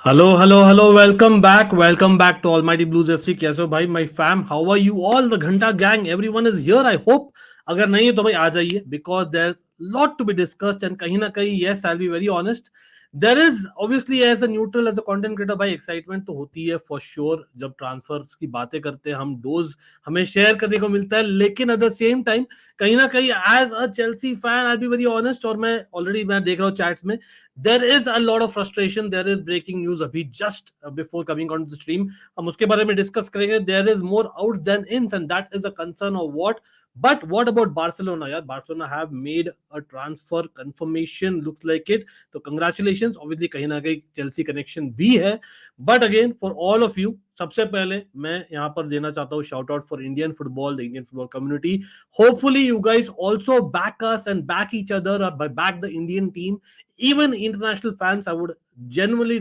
Hello welcome back to almighty blues FC. कैसे हो भाई my fam? How are you all? The घंटा gang, everyone is here I hope. अगर नहीं है तो भाई आ जाइए, because there is lot to be discussed and कहीं ना कहीं yes I will be very honest, there is obviously as a neutral as a content creator भाई एक्साइटमेंट तो होती है फॉर श्योर। जब ट्रांसफर्स की बातें करते हैं हम डोज हमें शेयर करने को मिलता है, लेकिन एट द सेम टाइम कहीं ना कहीं as a Chelsea fan I be very honest, और मैं देख रहा हूँ चैट्स में there is a lot of frustration, there is breaking news अभी just before coming on to the stream, हम उसके बारे में डिस्कस करेंगे। there is more outs than ins and that is a concern of what. But what about Barcelona? यार Barcelona have made a transfer confirmation, looks like it, तो congratulations। obviously कहीं ना कहीं Chelsea connection भी है, but again for all of you, सबसे पहले मैं यहाँ पर देना चाहता हूँ shout out for Indian football, the Indian football community. Hopefully you guys also back us and back each other, or back the Indian team, even international fans. I would genuinely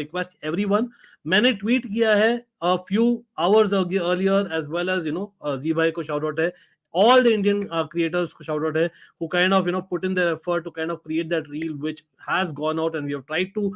request everyone. मैंने tweet किया है a few hours earlier as well as जी भाई को shout out है, all the Indian creators को shout out है, who kind of put in their effort to kind of create that reel which has gone out and we have tried to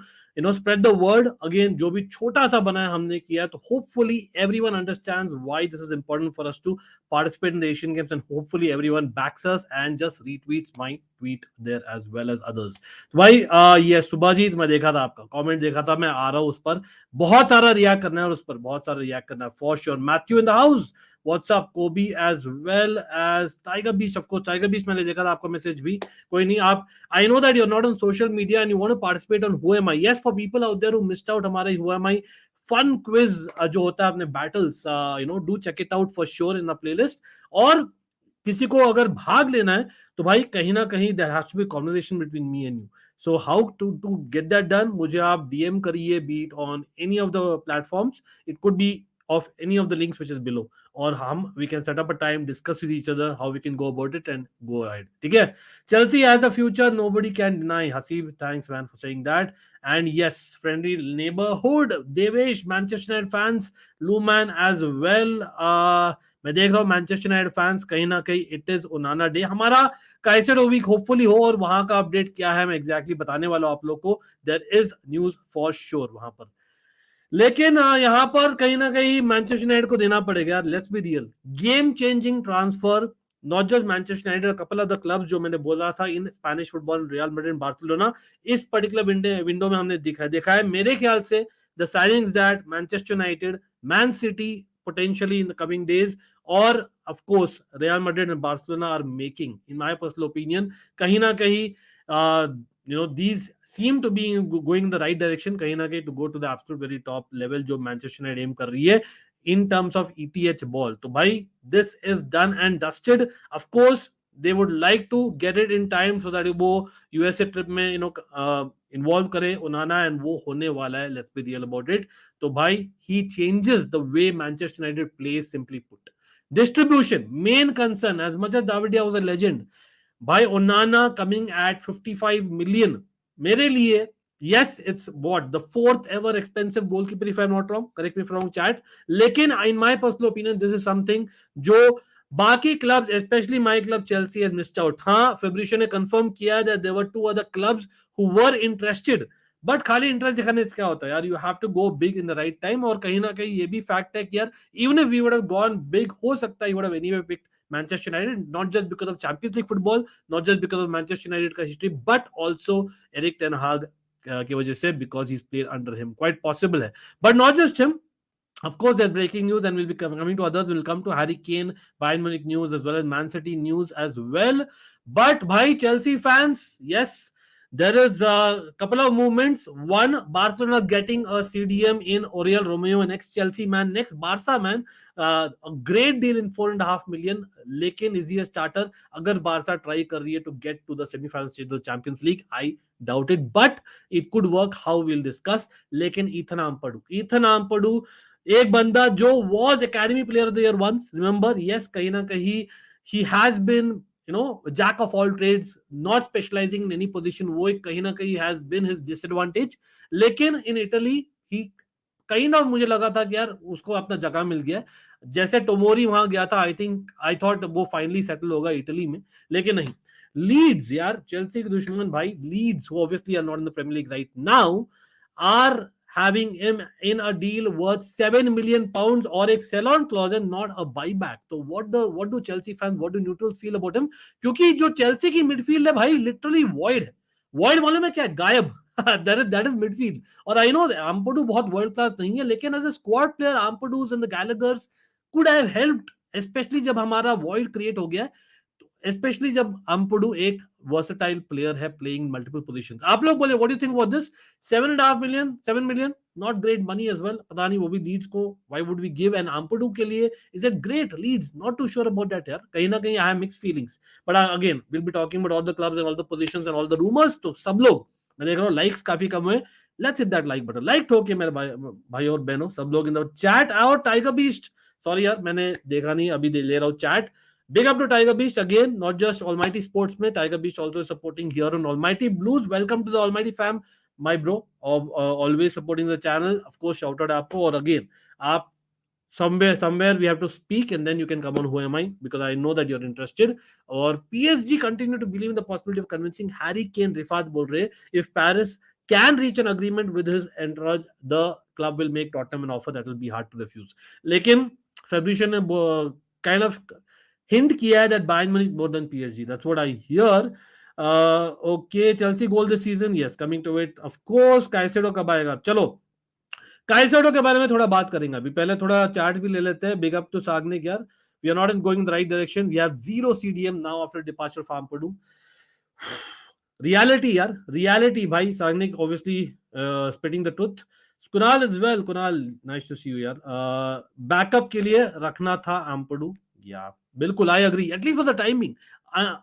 spread the word. Again जो भी छोटा सा बना है हमने किया, तो hopefully everyone understands why this is important for us to participate in the Asian Games, and hopefully everyone backs us and just retweets my tweet there as well as others. तो भाई ये सुभाजीत, मैं देखा था आपका कमेंट, देखा था, मैं आ रहा हूँ उस पर, बहुत सारा रिएक्ट करना है और उस पर बहुत सारा रिएक्ट करना है for sure. Matthew in the house, what's up, Kobe as well as tiger beast, of course tiger beast, मैंने देखा था आपका मैसेज भी। कोई नहीं, आप I know that you are not on social media and you want to participate on who am I. Yes, for people out there who missed out हमारे who am I fun quiz जो होता है अपने battles, do check it out for sure in the playlist. और किसी को अगर भाग लेना है तो भाई कहीं ना कहीं there has to be conversation between me and you. So how to get that done, मुझे आप डीएम करिए, be it on any of the platforms, it could be of any of the links which is below, और हम we can set up a time, discuss with each other how we can go about it and go ahead. ठीक है, Chelsea has a future, nobody can deny. Hasib, thanks man for saying that. And yes, friendly neighborhood Devesh, Manchester United fans, Luman as well. मैं देख रहा हूँ Manchester United fans, कहीं ना कहीं it is ओनाना day, हमारा काइसेडो वीक होपफुली हो, और वहां का अपडेट क्या है मैं एग्जैक्टली बताने वाला हूं आप लोग को। There is news for sure वहां पर, लेकिन यहाँ पर कहीं ना कहीं मैनचेस्टर यूनाइटेड को देना पड़ेगा यार, let's be real, game changing transfer, not just Manchester United, couple of the clubs जो मैंने बोला था in Spanish football, real Madrid, Barcelona, इस पर्टिकुलर विंडो में हमने देखा है मेरे ख्याल से the signings that Manchester United, man city potentially in the coming days, or of course Real Madrid and Barcelona are making, in my personal opinion, kahin na kahin these seem to be going in the right direction, kahin na kahin to go to the absolute very top level jo Manchester United aim kar rahi hai in terms of ETH ball. तो भाई this is done and dusted. Of course they would like to get it in time so that वो USA trip में involve करे Onana, and वो होने वाला है, let's be real about it. तो भाई he changes the way Manchester United plays, simply put. Distribution main concern, as much as de Gea was a legend, भाई ओनाना कमिंग एट 55 मिलियन मेरे लिए, yes it's what the fourth ever expensive goalkeeper if I'm not wrong, correct me if I'm wrong chat, लेकिन in my personal opinion this is something जो बाकी clubs, especially my club Chelsea has missed out. हाँ, Fabrizio ने confirm किया that there were two other clubs who were interested, but खाली interest दिखाने से क्या होता है यार, you have to go big in the right time. और कहीं ना कहीं ये भी फैक्ट है कि यार even if we would have gone big, हो सकता है you would have anyway picked Manchester United, not just because of Champions League football, not just because of Manchester United का history, but also Erik ten Hag की वजह से, because he is played under him, quite possible है। But not just him, of course, there's breaking news, and we'll be coming to others. We'll come to Harry Kane, Bayern Munich news, as well as Man City news as well. But, bhai, Chelsea fans, yes, there is a couple of movements. One, Barcelona getting a CDM in Oriol, Romeu, an ex-Chelsea man, next-Barca man. A great deal in 4.5 million. Lekin, is he a starter? Agar Barca try kar rahi hai to get to the semi-final stage of the Champions League, I doubt it. But it could work. How we'll discuss. Lekin Ethan Ampadu, एक बंदा जो was academy player of the year once, remember, yes, कहीं ना कहीं he has been jack of all trades, not specializing in any position, वो एक कहीं ना कहीं has been his disadvantage, लेकिन in Italy he kind of, मुझे लगा था कि यार उसको अपना जगह मिल गया, जैसे टोमोरी वहां गया था, आई थॉट वो फाइनली सेटल होगा इटली में, लेकिन नहीं। लीड्स, यार चेल्सी के दुश्मन भाई, Leeds, who obviously are not in the Premier League right now, are having him in a deal worth 7 million pounds or a sell-on clause and not a buyback. So what do Chelsea fans, what do neutrals feel about him? क्योंकि जो Chelsea की midfield है भाई literally void मालूम है क्या है? गायब. That is midfield. और आई नो आम्पडू बहुत वर्ल्ड क्लास नहीं है, लेकिन as a squad player Ampadu's and the Gallaghers could have helped, especially जब हमारा वॉइड क्रिएट हो गया, स्पेशली जब अम्पडू एक वर्सेटाइल प्लेयर है प्लेइंग मल्टीपल पोजीशंस. आप लोग बोले what do you think about this? 7.5 million, 7 million, not great money as well. पता नहीं वो भी लीड्स को why would we give, and Ampadu के लिए is it great? Leeds not to sure about that यार. कहीं ना कहीं I have mixed feelings. But again will be talking about all the clubs and all the positions and all the rumours. तो सब लोग, मैं देख रहा हूँ लाइक्स काफी कम हुए. Let's hit that like button. Like ठोके मेरे भाई और बहनों, सब लोग इन द चैट. और टाइगर बीस्ट, सॉरी यार मैंने देखा नहीं, अभी ले रहा हूँ chat. Big up to Tiger Beast again, not just Almighty Sports में. Tiger Beast also supporting here on Almighty Blues. Welcome to the Almighty fam, my bro. Always supporting the channel. Of course, shout out आपको. और again, आप somewhere we have to speak and then you can come on Who Am I, because I know that you're interested. और PSG continue to believe in the possibility of convincing Harry Kane. Rifat बोल रहे, if Paris can reach an agreement with his entourage, the club will make Tottenham an offer that will be hard to refuse. लेकिन Fabricio ने kind of hint किया है that Bayern Munich more than PSG. That's what I hear. Okay, Chelsea goal this season. Yes, coming to it. Of course, Caicedo कब आएगा? चलो Caicedo के बारे में थोड़ा बात करेंगे. अभी पहले थोड़ा चार्ट भी ले लेते हैं. Big up to Sagnik यार. We are not going in the right direction. We have 0 CDM now after departure from Purdue. Reality यार, reality भाई. Sagnik obviously spitting the truth. Kunal as well. Kunal, nice to see you यार. Backup के लिए रखना था Ampadu. Yeah, बिल्कुल I agree, at least for the timing.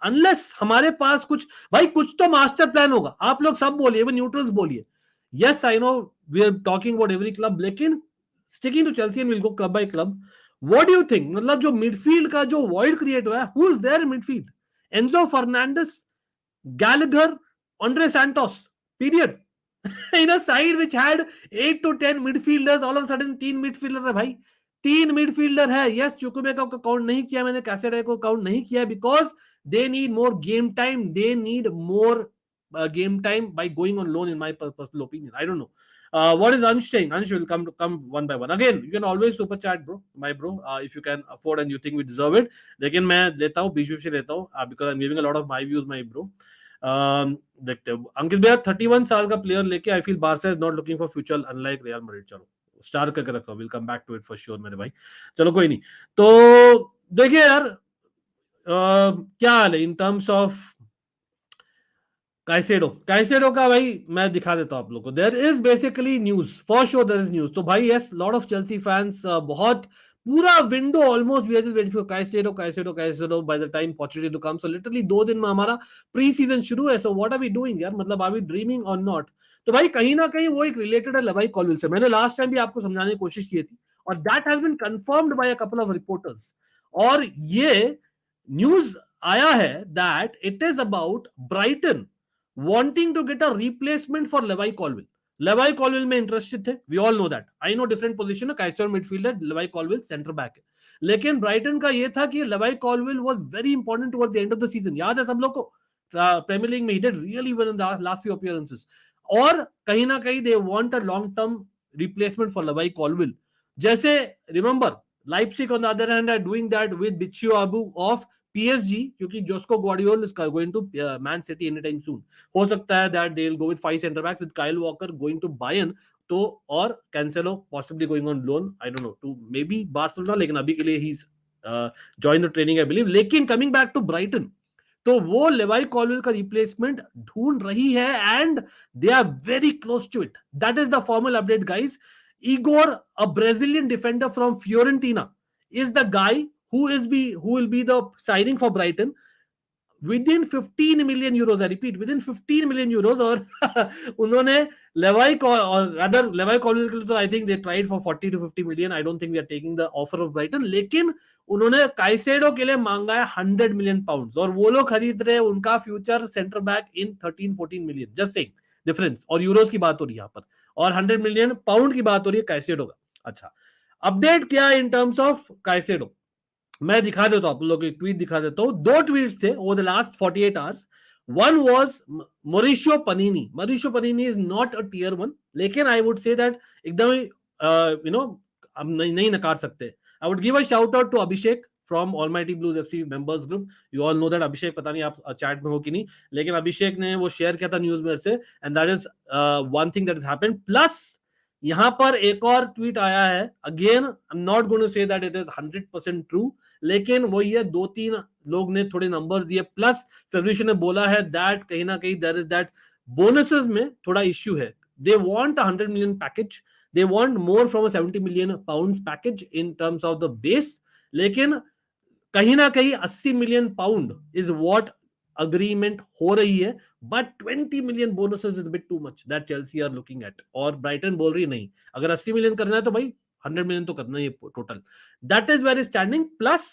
Unless हमारे पास कुछ भाई कुछ तो मास्टर प्लान होगा. आप लोग सब बोलिए, इवन न्यूट्रल्स बोलिए. Yes I know we are talking about every club, लेकिन sticking to Chelsea and will go club by club. What do you think? मतलब जो मिडफील्ड का जो वॉइड क्रिएट हुआ है, who is there in midfield? Enzo Fernandez, Gallagher, Andre Santos, period. In a side which had 8 to 10 midfielders, all of a sudden 3 midfielder है भाई. 3 midfielder है. Yes, चुकुमेका को काउंट नहीं किया मैंने, कैसेडो को काउंट नहीं किया, because they need more game time. They need more game time by going on loan, in my personal opinion. I don't know. What is Ansh saying? Ansh will come one by one. Again, you can always super chat, bro, my bro, if you can afford and you think we deserve it. लेकिन मैं लेता हूँ, बीच से लेता हूँ, because I'm giving a lot of my views, my bro. देखते हैं. अंकित भैया 31 साल का प्लेयर लेके I feel Barca is not looking for future unlike Real Madrid. चलो स्टार करके रखो, will come back to it for sure मेरे भाई. चलो कोई नहीं. तो देखिए यार, क्या हाल है इन टर्म्स ऑफ काइसेडो का भाई. मैं दिखा देता हूं आप लोगों को. There is basically news, for sure there is news. तो भाई yes, lot of Chelsea fans, बहुत पूरा window almost we are just waiting for Caicedo by the time opportunity to come. So literally 2 दिन में हमारा प्री सीजन शुरू है. So what are we doing यार? मतलब आर वी ड्रीमिंग और नॉट? तो भाई कहीं ना कहीं वो एक रिलेटेड है लेवाई कॉलविल से. मैंने लास्ट टाइम भी आपको समझाने की कोशिश की थी, और that has been confirmed by a couple of reporters. और ये न्यूज आया है that it is about Brighton wanting to get a replacement for Levi Colwill. Levi Colwill में इंटरेस्टेड थे, we all know that. I know different position है, Caicedo midfielder, Levi Colwill center back है. लेकिन Brighton का ये था कि Levi Colwill was very important towards the end of the season. याद है सब लोग को? प्रीमियर लीग में he did really well in the last few appearances. और कहीं ना कहीं they want a long term replacement for Levi Colwill. जैसे remember Leipzig on the other hand are doing that with Bitshiabu of PSG, क्योंकि Josko ग्वार्डियोल is going to Man City anytime soon. हो सकता है that they'll go with 5 center backs with Kyle Walker going to Bayern, तो और Cancelo possibly going on loan, I don't know, to maybe Barcelona, लेकिन अभी के लिए he's joined the training I believe. लेकिन coming back to Brighton, तो वो लेवाई कॉलविल का रिप्लेसमेंट ढूंढ रही है and they are very close to it. That is the formal update, guys. Igor, a Brazilian defender from Fiorentina, is the guy who will be the signing for Brighton within 15 million euros. I repeat, within 15 million euros. और उन्होंने लेवाई कॉलविल के लिए तो I think they tried for 40 to 50 million. I don't think we are taking the offer of Brighton. लेकिन उन्होंने Caicedo के लिए मांगा है 100 million pounds, और वो लोग खरीद रहे हैं उनका future centre back in 13-14 million. Just saying difference. और यूरोस की बात हो रही है यहाँ पर, और 100 million पाउंड की बात हो रही है काइसेडो का. अच्छा, अपडेट क्या इन टर्म्स ऑफ काइसेडो मैं दिखा देता हूं आप लोगों को. एक ट्वीट दिखा देता हूं. 2 ट्वीट्स थे over the last 48 hours. One was Mauricio Panini. Mauricio Panini is not a tier 1, लेकिन आई वुड से दैट एकदम यू नो हम नहीं नकार सकते. I would give a shout out to Abhishek from almighty blues FC members group. You all know that Abhishek, पता नहीं आप chat में हो कि नहीं, लेकिन अभिषेक ने वो शेयर किया था न्यूज मेरे से, and that is one thing that is happened. Plus यहां पर एक और ट्वीट आया है. Again I am not going to say that it is 100% true, लेकिन वो ये 2-3 लोग ने थोड़े नंबर्स दिए. प्लस फेब्रिशियो ने बोला है दैट कहीं ना कहीं देयर इज दैट बोनसेस में थोड़ा इश्यू है. They want 100 million package, they want more from 70 million pounds package in terms of the base. लेकिन कहीं ना कहीं 80 million pound is what agreement हो रही है. But 20 million bonuses is bit too much that Chelsea are looking at. और Brighton बोल रही नहीं, अगर 80 million करना है तो भाई 100 million तो करना ही है total. That is very standing. Plus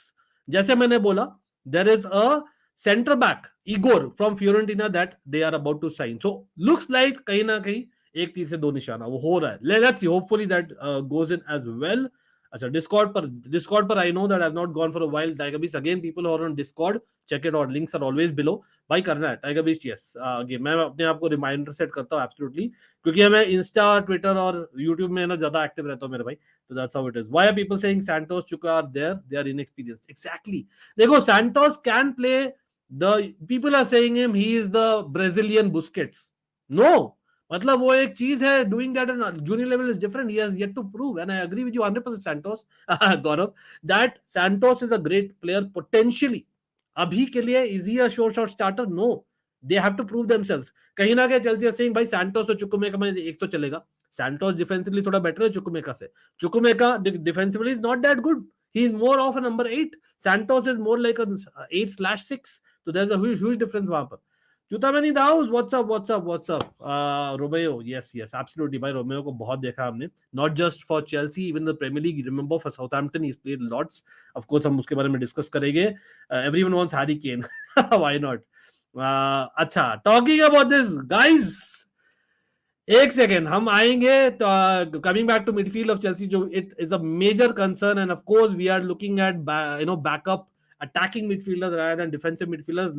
जैसे मैंने बोला, there is a centre back Igor from Fiorentina that they are about to sign. So looks like कहीं ना कहीं एक तीर से दो निशाना वो हो रहा है. Let's see, hopefully that goes in as well. अच्छा, डिस्कॉर्ड पर I know that I have not gone for a while. Tiger Beast again, people are on Discord, check it out, links are always below. भाई करना है Tiger beast, yes. Again मैं अपने आप को reminder set करता हूँ एब्सोल्युटली, क्योंकि मैं इंस्टा, ट्विटर और यूट्यूब में ना ज्यादा एक्टिव रहता हूँ मेरे भाई. तो that's how it is. Why are people saying Santos चुका are there? They are inexperienced. Exactly. देखो, Santos can play. The people are saying him he is the Brazilian Busquets. No, मतलब वो एक चीज है. Doing that at junior level is different. He has yet to prove, and I agree with you 100% Santos. Gaurav, that Santos is a great player potentially. अभी के लिए is he a sure shot starter? No, they have to prove themselves. कहीं ना कहीं Chelsea are saying भाई Santos और Chukwuemeka में एक तो चलेगा. सैंटोस डिफेंसिवली थोड़ा बेटर है चुकुमेका से. Chukwuemeka defensively is not that good. He is more of a number 8. Santos is more like a 8/6. So there's a huge difference वहां पर. Chutamani Daus, what's up? Romeo, yes, absolutely. भाई Romeo को बहुत देखा हमने. Not just for Chelsea, even the Premier League. Remember for Southampton, he's played lots. Of course, हम उसके बारे में डिस्कस करेंगे. Everyone wants Harry Kane. Why not? अच्छा, talking about this, guys. एक सेकेंड हम आएंगे. Coming back to midfield of Chelsea, जो it is a major concern, and of course we are looking at backup attacking midfielders rather than defensive midfielders.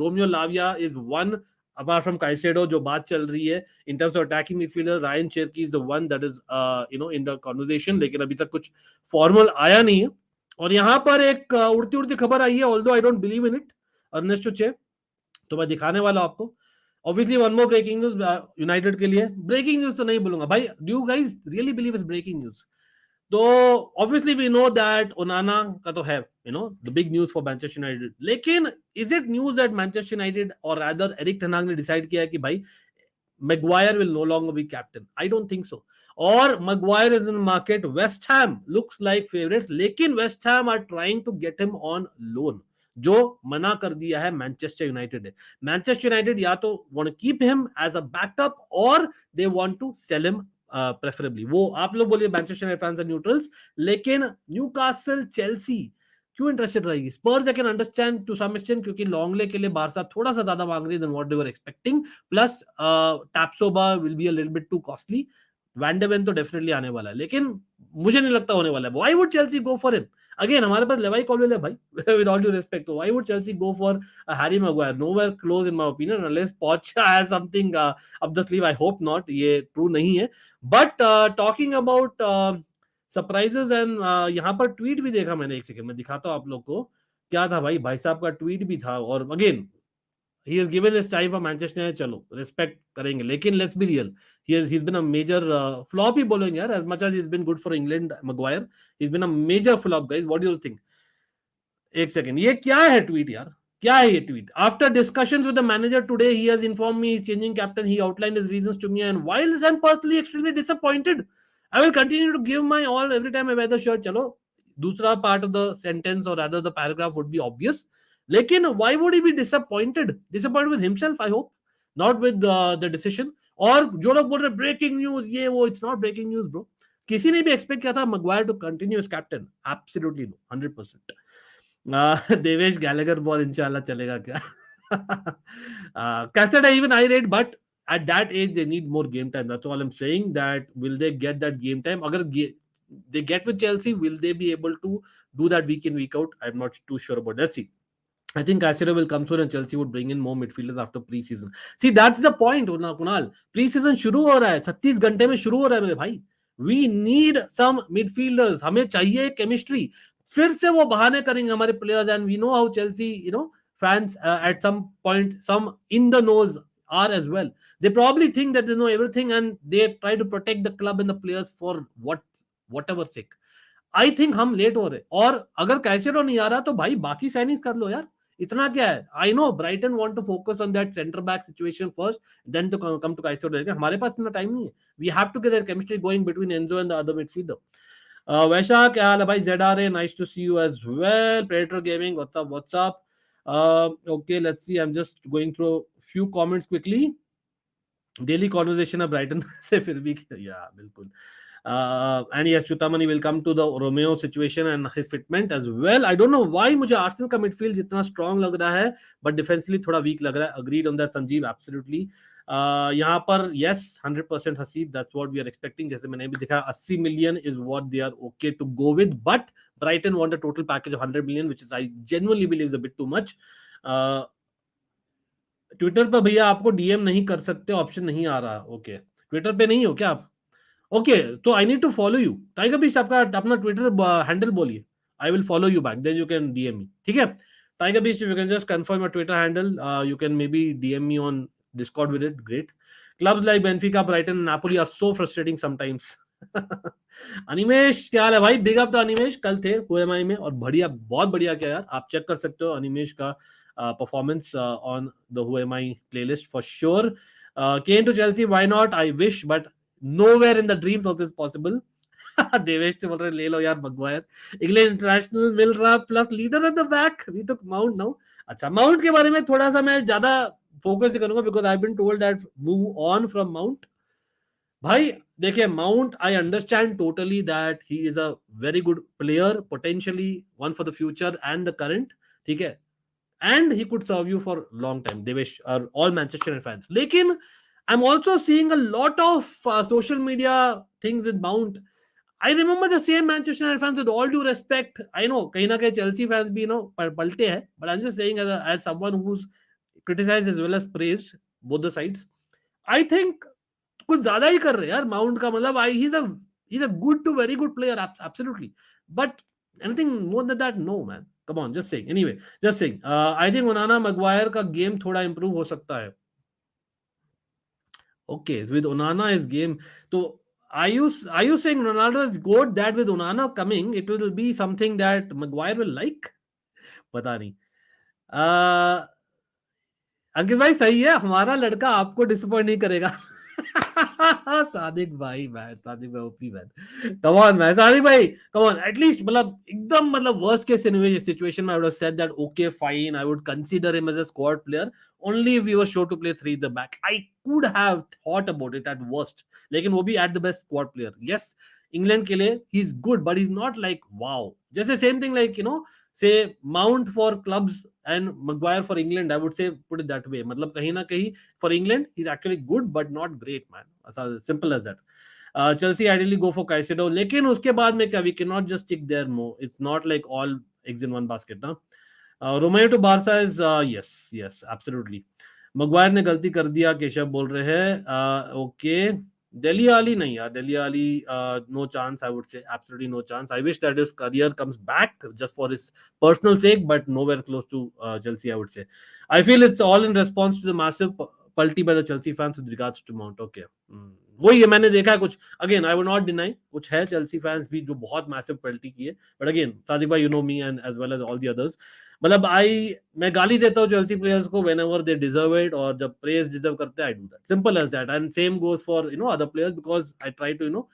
Romeo Lavia is one, apart from Caicedo, जो बात चल रही है in terms of attacking midfielder. Ryan Cherky is the one that is in the conversation, लेकिन अभी तक कुछ formal आया नहीं है. और यहाँ पर एक उड़ती उड़ती खबर आई है, although I don't believe in it, Ernesto चे, तो मैं दिखाने वाला हूं आपको. Obviously one more breaking news United के लिए. ब्रेकिंग न्यूज तो नहीं बोलूंगा भाई. Do you guys really believe is breaking news? तो obviously we know that Onana का तो है the big news for Manchester United. लेकिन is it news that Manchester United और रादर एरिक टेन हाग ने डिसाइड किया है कि भाई Maguire will no longer be captain? I don't think so. और Maguire is in market. West Ham looks like favourites, लेकिन West Ham are trying to get him on loan, जो मना कर दिया है मैनचेस्टर यूनाइटेड है. मैनचेस्टर यूनाइटेड या तो want keep him as a backup और they want to sell him preferably. वो आप लोग बोलिए Manchester United fans and neutrals, लेकिन न्यूकासल, चेल्सी क्यों इंटरेस्टेड रहेगी? Spurs I can understand to some extent, क्योंकि लॉन्गले के लिए बारसा थोड़ा सा ज्यादा मांग रही है then what they were expecting. Plus Tapsoba will be a little bit too costly. Vandeven तो डेफिनेटली आने वाला है, लेकिन मुझे नहीं लगता होने वाला है. Why would Chelsea go for him? Again हमारे पास लेवाई कॉलवेल है भाई. With all due respect, why would Chelsea go for Harry Maguire? Nowhere close in my opinion, unless Poch has something up the sleeve. I hope not, ये true नहीं है. But talking about surprises and यहाँ पर tweet भी देखा मैंने. एक second में दिखाता हूँ आप लोग को. क्या था भाई साहब का ट्वीट भी था. और again he has given his time for Manchester United, चलो रिस्पेक्ट करेंगे, लेकिन let's be real, he's been a major flop ही बोलेंगे यार. as much as he's been good for England, Maguire, he's been a major flop, guys. what do you think? एक second, ये क्या है tweet यार? क्या है ये tweet? After discussions with the manager today, he has informed me he's changing captain. He outlined his reasons to me, and while I'm personally extremely disappointed, I will continue to give my all every time I wear the shirt. चलो, दूसरा part of the sentence or rather the paragraph would be obvious, लेकिन why would he be disappointed? Disappointed with himself, I hope, not with the decision. और जो लोग बोल रहे breaking news ये वो, it's not breaking news bro. किसी ने भी एक्सपेक्ट किया था Maguire to continue as captain? Absolutely no, 100%. Devesh Gallagher ball इंशाल्लाह चलेगा क्या? Caicedo even I read, but at that age they need more game time. That's all I'm saying. That will they get that game time? Agar they get with Chelsea, will they be able to do that week in week out? I'm not too sure about that. Let's see. I think Caicedo will come soon and Chelsea would bring in more midfielders after pre-season. See, that's the point, Kunal. Pre-season शुरू हो रहा है, 36 घंटे में शुरू हो रहा है मेरे भाई. We need some midfielders. हमें चाहिए chemistry. फिर से वो बहाने करेंगे हमारे players, and we know how Chelsea, fans at some point, some in the nose are as well. They probably think that they know everything and they try to protect the club and the players for whatever sake. I think हम late हो रहे, और अगर Caicedo नहीं आ रहा तो भाई बाकी साइनिंग कर लो यार, इतना क्या है. I know Brighton want to focus on that centre back situation first, then to come to Caicedo, लेकिन हमारे पास इतना टाइम नहीं है. We have to get their chemistry going between Enzo and the other midfielder. Vaisha क्या हाल है भाई? ZRA, nice to see you as well. Predator Gaming, what's up. Okay, let's see, I am just going through few comments quickly. Daily conversation है Brighton से, फिर भी या बिल्कुल. And yes, Chutamani will come to the Romeu situation and his fitment as well. I don't know why मुझे Arsenal का midfield जितना strong लग रहा है, बट डिफेंसिवली थोड़ा वीक लग रहा है. Agreed on that Sanjeev, absolutely. यहाँ पर yes 100% Haseeb, that's what we are expecting. जैसे मैंने भी दिखा 80 million is what they are okay to go with, but Brighton want a total package of 100 million, which is I genuinely believe is a bit too much. Twitter पर भैया आपको DM नहीं कर सकते, ऑप्शन नहीं आ रहा. ओके, ट्विटर पे नहीं हो क्या आप? ओके, तो I need to follow you. Tiger Beast आपका अपना ट्विटर हैंडल बोलिए, I will follow you back, then you can DM me. ठीक है Tiger Beast, you can just confirm your Twitter handle, you can maybe DM me on Discord with it. Great. Clubs like Benfica, Brighton, Napoli are so frustrating sometimes. Animesh क्या हाल है भाई? Big up to Animesh, कल थे हुएमाई में और बढ़िया, बहुत बढ़िया किया यार. आप चेक कर सकते हो अनिमेश का परफॉर्मेंस ऑन द हुएमाई playlist for sure. Came to Chelsea, why not? I wish, but nowhere in the dreams of this possible. Devesh से बोल रहे ले लो यार मगवायर, इंग्लैंड इंटरनेशनल मिल रहा plus leader at the back. We took Mount now. अच्छा, Mount के बारे में थोड़ा सा मैं ज्यादा फोकस करूंगा because I been told that move on from Mount. भाई देखिए, Mount I understand totally that he is a very good player, potentially one for the future and the current. ठीक है, and he could serve you for long time. Devesh are all Manchester United fans. Lekin I'm also seeing a lot of social media things with Mount. I remember the same Manchester United fans, with all due respect. I know kahin na kahin Chelsea fans bhi palte hai, but I'm just saying as someone who's criticized as well as praised both the sides. I think कुछ ज्यादा ही कर रहे हैं यार mount का. मतलब he's a good to very good player, absolutely, but anything more than that, no man. Come on, just saying. Anyway, just saying. I think Onana Maguire का game थोड़ा इंप्रूव हो सकता है. Okay, with Onana is game. तो are you saying Ronaldo is good that with Onana coming it will be something that Maguire will like? पता नहीं. अंकित भाई सही है, हमारा लड़का आपको डिसअपॉइंट नहीं करेगा. सादिक भाई OP man, come on man, Sadiq भाई कम ऑन. एटलीस्ट मतलब एकदम मतलब वर्स्ट केस सिचुएशन में I would have said that okay fine, I would consider him as a squad player only if we were sure to play 3 the back. I could have thought about it at worst, लेकिन वो भी at the best squad player. Yes, England के लिए he is good, but he is not like wow. जैसे same thing like say Mount for clubs and Maguire for England, I would say put it that way. मतलब कहीं ना कहीं for England he's actually good but not great man. As simple as that. Chelsea ideally go for Caicedo, लेकिन उसके बाद में क्या, we cannot just stick there more. It's not like all eggs in one basket ना. Romeu to Barca is yes absolutely. Maguire ने गलती कर दिया, केशव बोल रहे हैं. Okay, Deli Ali nahi yaar. Deli Ali, no chance. I would say absolutely no chance. I wish that his career comes back just for his personal sake, but nowhere close to Chelsea. I would say. I feel it's all in response to the massive पलटी by the Chelsea fans with regards to Mount. Okay. वही है, मैंने देखा कुछ. Again, I would not deny कुछ है Chelsea fans भी जो बहुत massive पलटी की है. But again, सादिक भाई, you know me and as well as all the others. मतलब मैं गाली देता हूँ चेल्सी प्लेयर्स को whenever they deserve it, और जब praise deserve करते हैं I do that. Simple as that. And same goes for other players, because I try to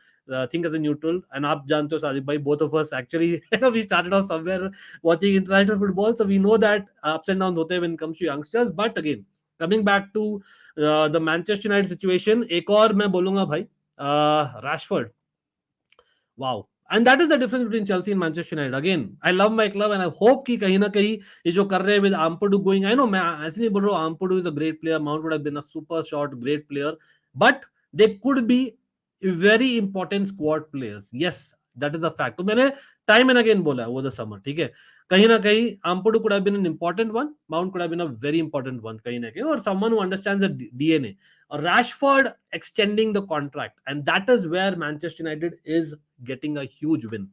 think as a neutral. And आप जानते हो सादिक भाई, both of us actually we started off somewhere watching international football, so we know that ups and downs होते हैं when it comes to youngsters. But again, coming back to the Manchester United situation, एक और मैं बोलूंगा भाई, Rashford. Wow. And that is the difference between Chelsea and Manchester United. Again, I love my club and I hope कि कहीं ना कहीं ये जो कर रहे हैं with Ampadu going, I know मैं ऐसे नहीं बोल रहा हूँ Ampadu is a great player, Mount would have been a super shot great player, but they could be very important squad players. Yes, that is a fact. तो मैंने time and again बोला है वो द समर, ठीक है, कहीं ना कहीं Ampadu could have been an important one, Mount could have been a very important one कहीं ना कहीं, और someone who understands the DNA, or Rashford extending the contract, and that is where Manchester United is getting a huge win.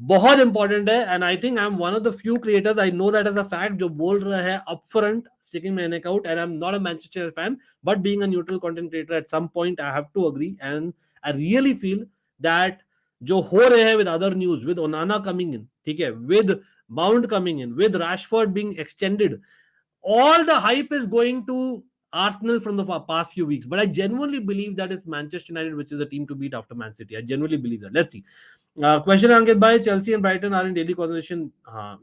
बहुत important है, and I think I am one of the few creators, I know that as a fact, जो बोल रहा है upfront sticking my neck out, and I am not a Manchester fan, but being a neutral content creator at some point I have to agree, and I really feel that जो हो रहे हैं with other news, with Onana coming in, ठीक है, with mount coming in, with Rashford being extended, all the hype is going to Arsenal from the past few weeks. But I genuinely believe that it's Manchester United which is the team to beat after Man City. I genuinely believe that. Let's see. Question Ankit bhai, Chelsea and Brighton are in daily conversation. हाँ,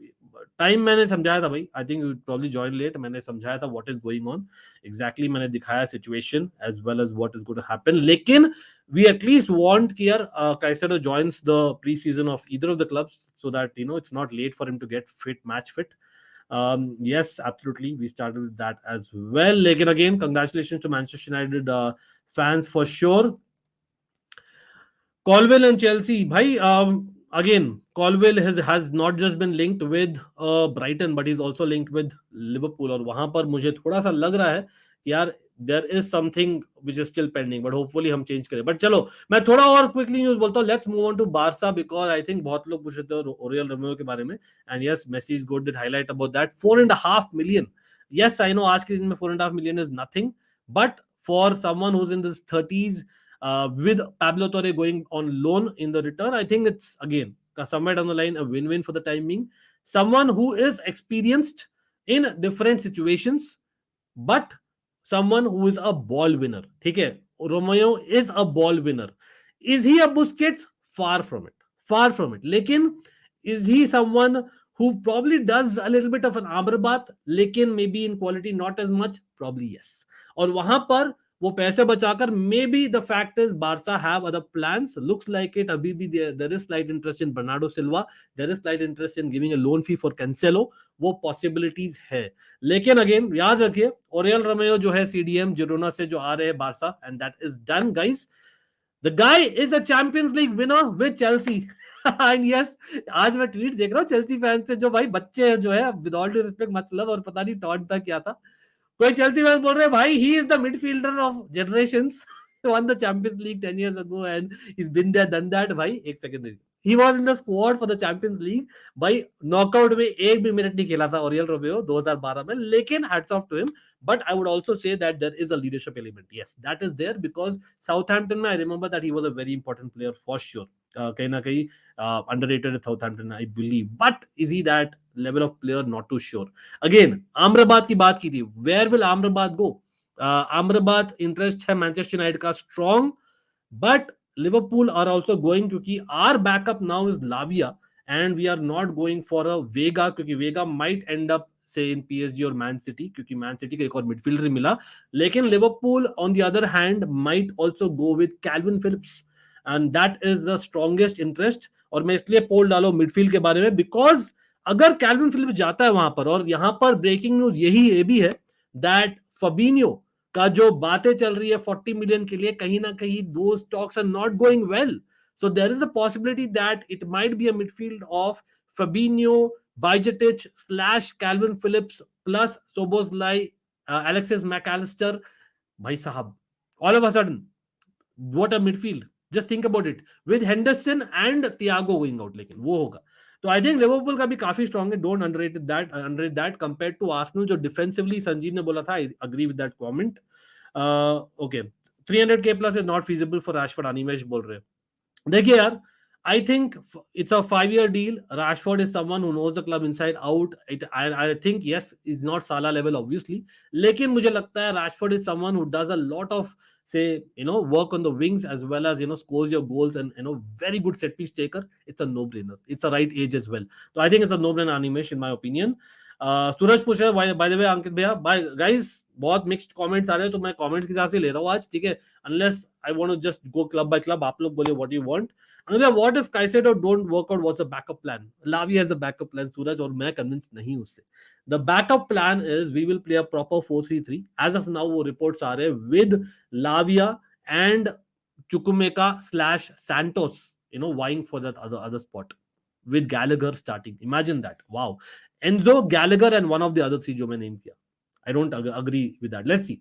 time मैंने समझाया था भाई. I think you probably joined late. मैंने समझाया था what is going on. Exactly मैंने दिखाया situation as well as what is going to happen. लेकिन we at least want कि यार Caicedo joins the pre-season of either of the clubs so that it's not late for him to get fit, match fit. Yes, absolutely. We started with that as well. Lekin again, congratulations to Manchester United fans for sure. Colwill and Chelsea. Bhai, again, Colwill has not just been linked with Brighton, but he's also linked with Liverpool. और वहां पर मुझे थोड़ा सा लग रहा है कि यार there is something which is still pending, but hopefully हम change करें. But चलो, मैं थोड़ा और quickly news बोलता हूँ. Let's move on to Barca because I think बहुत लोग पूछ रहे थे Oriol Romeu के बारे में. And yes, Messi's goal did highlight about that. 4.5 million. Yes, I know आज के दिन में 4.5 million is nothing, but for someone who's in his 30s, with Pablo Torre going on loan in the return, I think it's again somewhere down the line a win-win for the time being. Someone who is experienced in different situations, but someone who is a ball winner. ठीक है, Romeo is a ball winner. Is he a Busquets? Far from it. Far from it. लेकिन is he someone who probably does a little bit of an Amrabat, लेकिन maybe in quality not as much? Probably yes. और वहां पर वो पैसे बचाकर, maybe the fact is Barca have other plans, looks like it अभी भी there is slight interest in Bernardo Silva, there is slight interest in giving a loan fee for Cancelo, वो possibilities है. लेकिन again याद रखिए, Oryol रोमेयो जो है CDM Girona से जो आ रहे हैं Barca, and that is done guys. The guy is a champions league winner with Chelsea. And yes, आज मैं ट्वीट देख रहा हूँ चेल्सी फैन से, जो भाई बच्चे जो है, विद ऑल ड्यू रिस्पेक्ट, मतलब, और पता नहीं टॉन्ट था क्या था, कोई चेल्सी फैन बोल रहे हैं भाई ही is the midfielder of generations, won the Champions League 10 years ago and he's been there done that. भाई एक second, he was in the squad for the Champions League. भाई नॉकआउट में एक भी मिनट नहीं खेला था ओरियल रोमेयो 2012 में, लेकिन hats off to him. But I would also say that there is a leadership element. Yes, that is there because Southampton में I remember that he was a very important player for sure. कहीं ना कहीं underrated at Southampton, I believe. But is he that level of player? Not too sure. Again, आम्रबाद की बात की थी. Where will Amrabat go? Amrabat interest है Manchester United का strong, but Liverpool are also going, क्योंकि our backup now is Lavia and we are not going for a Vega, क्योंकि Vega might end up say in PSG और Man City, क्योंकि Man City का एक और midfielder मिला. लेकिन Liverpool on the other hand might also go with Kalvin Phillips and that is the strongest interest. और मैं इसलिए पोल डालो मिडफील्ड के बारे में बिकॉज अगर कैल्विन फिलिप्स जाता है वहां पर, और यहां पर ब्रेकिंग न्यूज यही ये भी है दैट फबीनियो का जो बातें चल रही है 40 मिलियन के लिए, कहीं ना कहीं दो stocks are not going well. So there is a possibility that it might be a midfield of Fabinho, Bajcetic slash Kalvin Phillips plus Szoboszlai, Alexis Mac Allister. भाई साहब, all of a sudden what a midfield. Just think about it with Henderson and Thiago going out, लेकिन वो होगा. तो I think Liverpool का भी काफी strong है. Don't underrate that compared to Arsenal, जो डिफेंसिवली संजीव ने बोला था. I agree with that comment. Okay, 300k plus is not feasible for Rashford, Animesh बोल रहे हैं. देखिए यार, I think it's a 5-year deal. Rashford is someone who knows the club inside out. I think yes, he's not Salah level obviously. लेकिन मुझे लगता है Rashford is someone who does a lot of say work on the wings as well as scores your goals and very good set piece taker. It's a no brainer. It's the right age as well. So I think it's a no brainer animation in my opinion. सूरज पूछ रहा है by the way अंकित भैया, bye guys, बहुत mixed comments आ रहे हैं तो मैं comments के हिसाब से ले रहा हूँ आज, ठीक है. Unless I want to just go club by club, आप लोग बोलिए what you want. What if Caicedo don't work out? What's the backup plan? Lavi has a backup plan, Suraj, और मैं convinced नहीं उससे. The backup plan is we will play a proper 4-3-3. As of now, वो reports आ रहे हैं with Lavia and Chukwuemeka / Santos, vying for that other spot. with Gallagher starting. Imagine that. Wow. Enzo, Gallagher, and one of the other three जो मैं name किया. I don't agree with that. Let's see.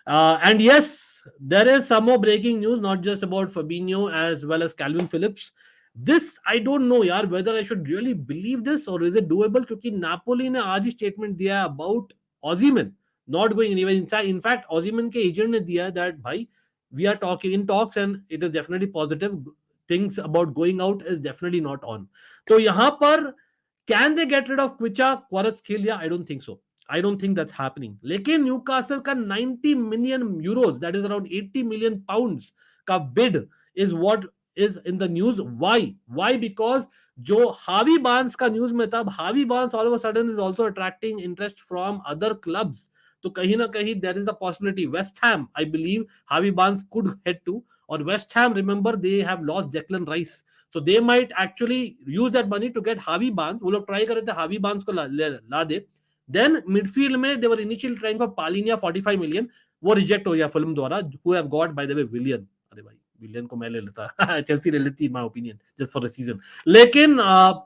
And yes, there is some more breaking news, not just about Fabinho as well as Calvin Phillips. This I don't know, yaar, whether I should really believe this or is it doable? क्योंकि Napoli ने आज ही statement दिया है about Osimhen not going anywhere. In fact, Osimhen के agent ने दिया है that भाई we are talking in talks and it is definitely positive. Things about going out is definitely not on. तो यहाँ पर can they get rid of Kvicha, Kvaratskhelia? I don't think so. I don't think that's happening. लेकिन Newcastle का 90 million euros, that is around 80 million pounds का bid is what is in the news. Why? Why? Because जो हावी Barnes का news में था, हावी Barnes all of a sudden is also attracting interest from other clubs. तो कहीं ना कहीं there is a possibility. West Ham, I believe, हावी बार्न्स could head to. और West Ham, remember, they have lost Declan Rice. So they might actually use that money to get Harvey Barnes. वो लोग try कर रहे थे हावी Barnes को ला दे. Then midfield में they were initially trying for Palhinha 45 million. वो रिजेक्ट हो गया फिल्म द्वारा. Who have got, by the way, Willian. अरे भाई विलियन को मैं ले लेता, चेल्सी ले लेती in my opinion just for a season. लेकिन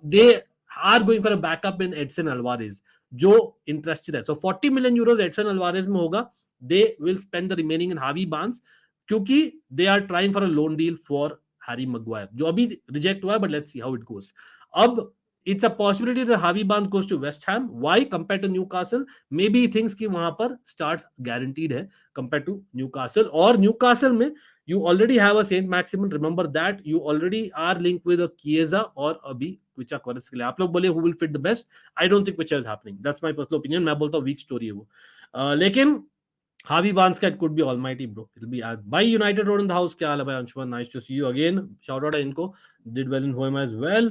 they are going for a backup in Edson Alvarez जो interested है. So 40 million euros Edson Alvarez में होगा. They will spend the remaining in Harvey Barnes क्योंकि they are trying for a loan deal for Harry Maguire जो अभी reject हुआ है, but let's see how it goes. अब it's a possibility that Harvey Barnes goes to West Ham. Why? Compared to Newcastle, maybe he thinks कि वहां पर starts guaranteed है compared to Newcastle. और Newcastle में you already have a Saint Maximin. Remember that you already are linked with a Chiesa और अभी Kvicha Kvaratskhelia. आप लोग बोले who will fit the best? I don't think Kvicha is happening. That's my personal opinion. मैं बोलता हूँ weak story है वो. लेकिन Harvey Barnes could be almighty, bro. It'll be by United Road in the house. क्या हाल है भाई Anshuman? Nice to see you again. Shout out है इनको. Did well in Hoema as well.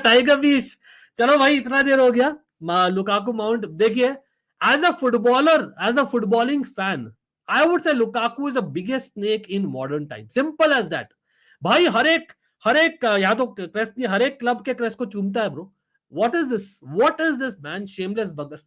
Tiger beach. चलो भाई इतना देर हो गया. लुकाकू माउंट देखिए. As a footballer, as a footballing fan, I would say Lukaku is the biggest snake in modern times. Simple as that. भाई हर एक यहाँ तो क्रेस्ट नहीं, हर एक क्लब के क्रेस्ट को चूमता है bro. What is this? What is this man? Shameless bugger.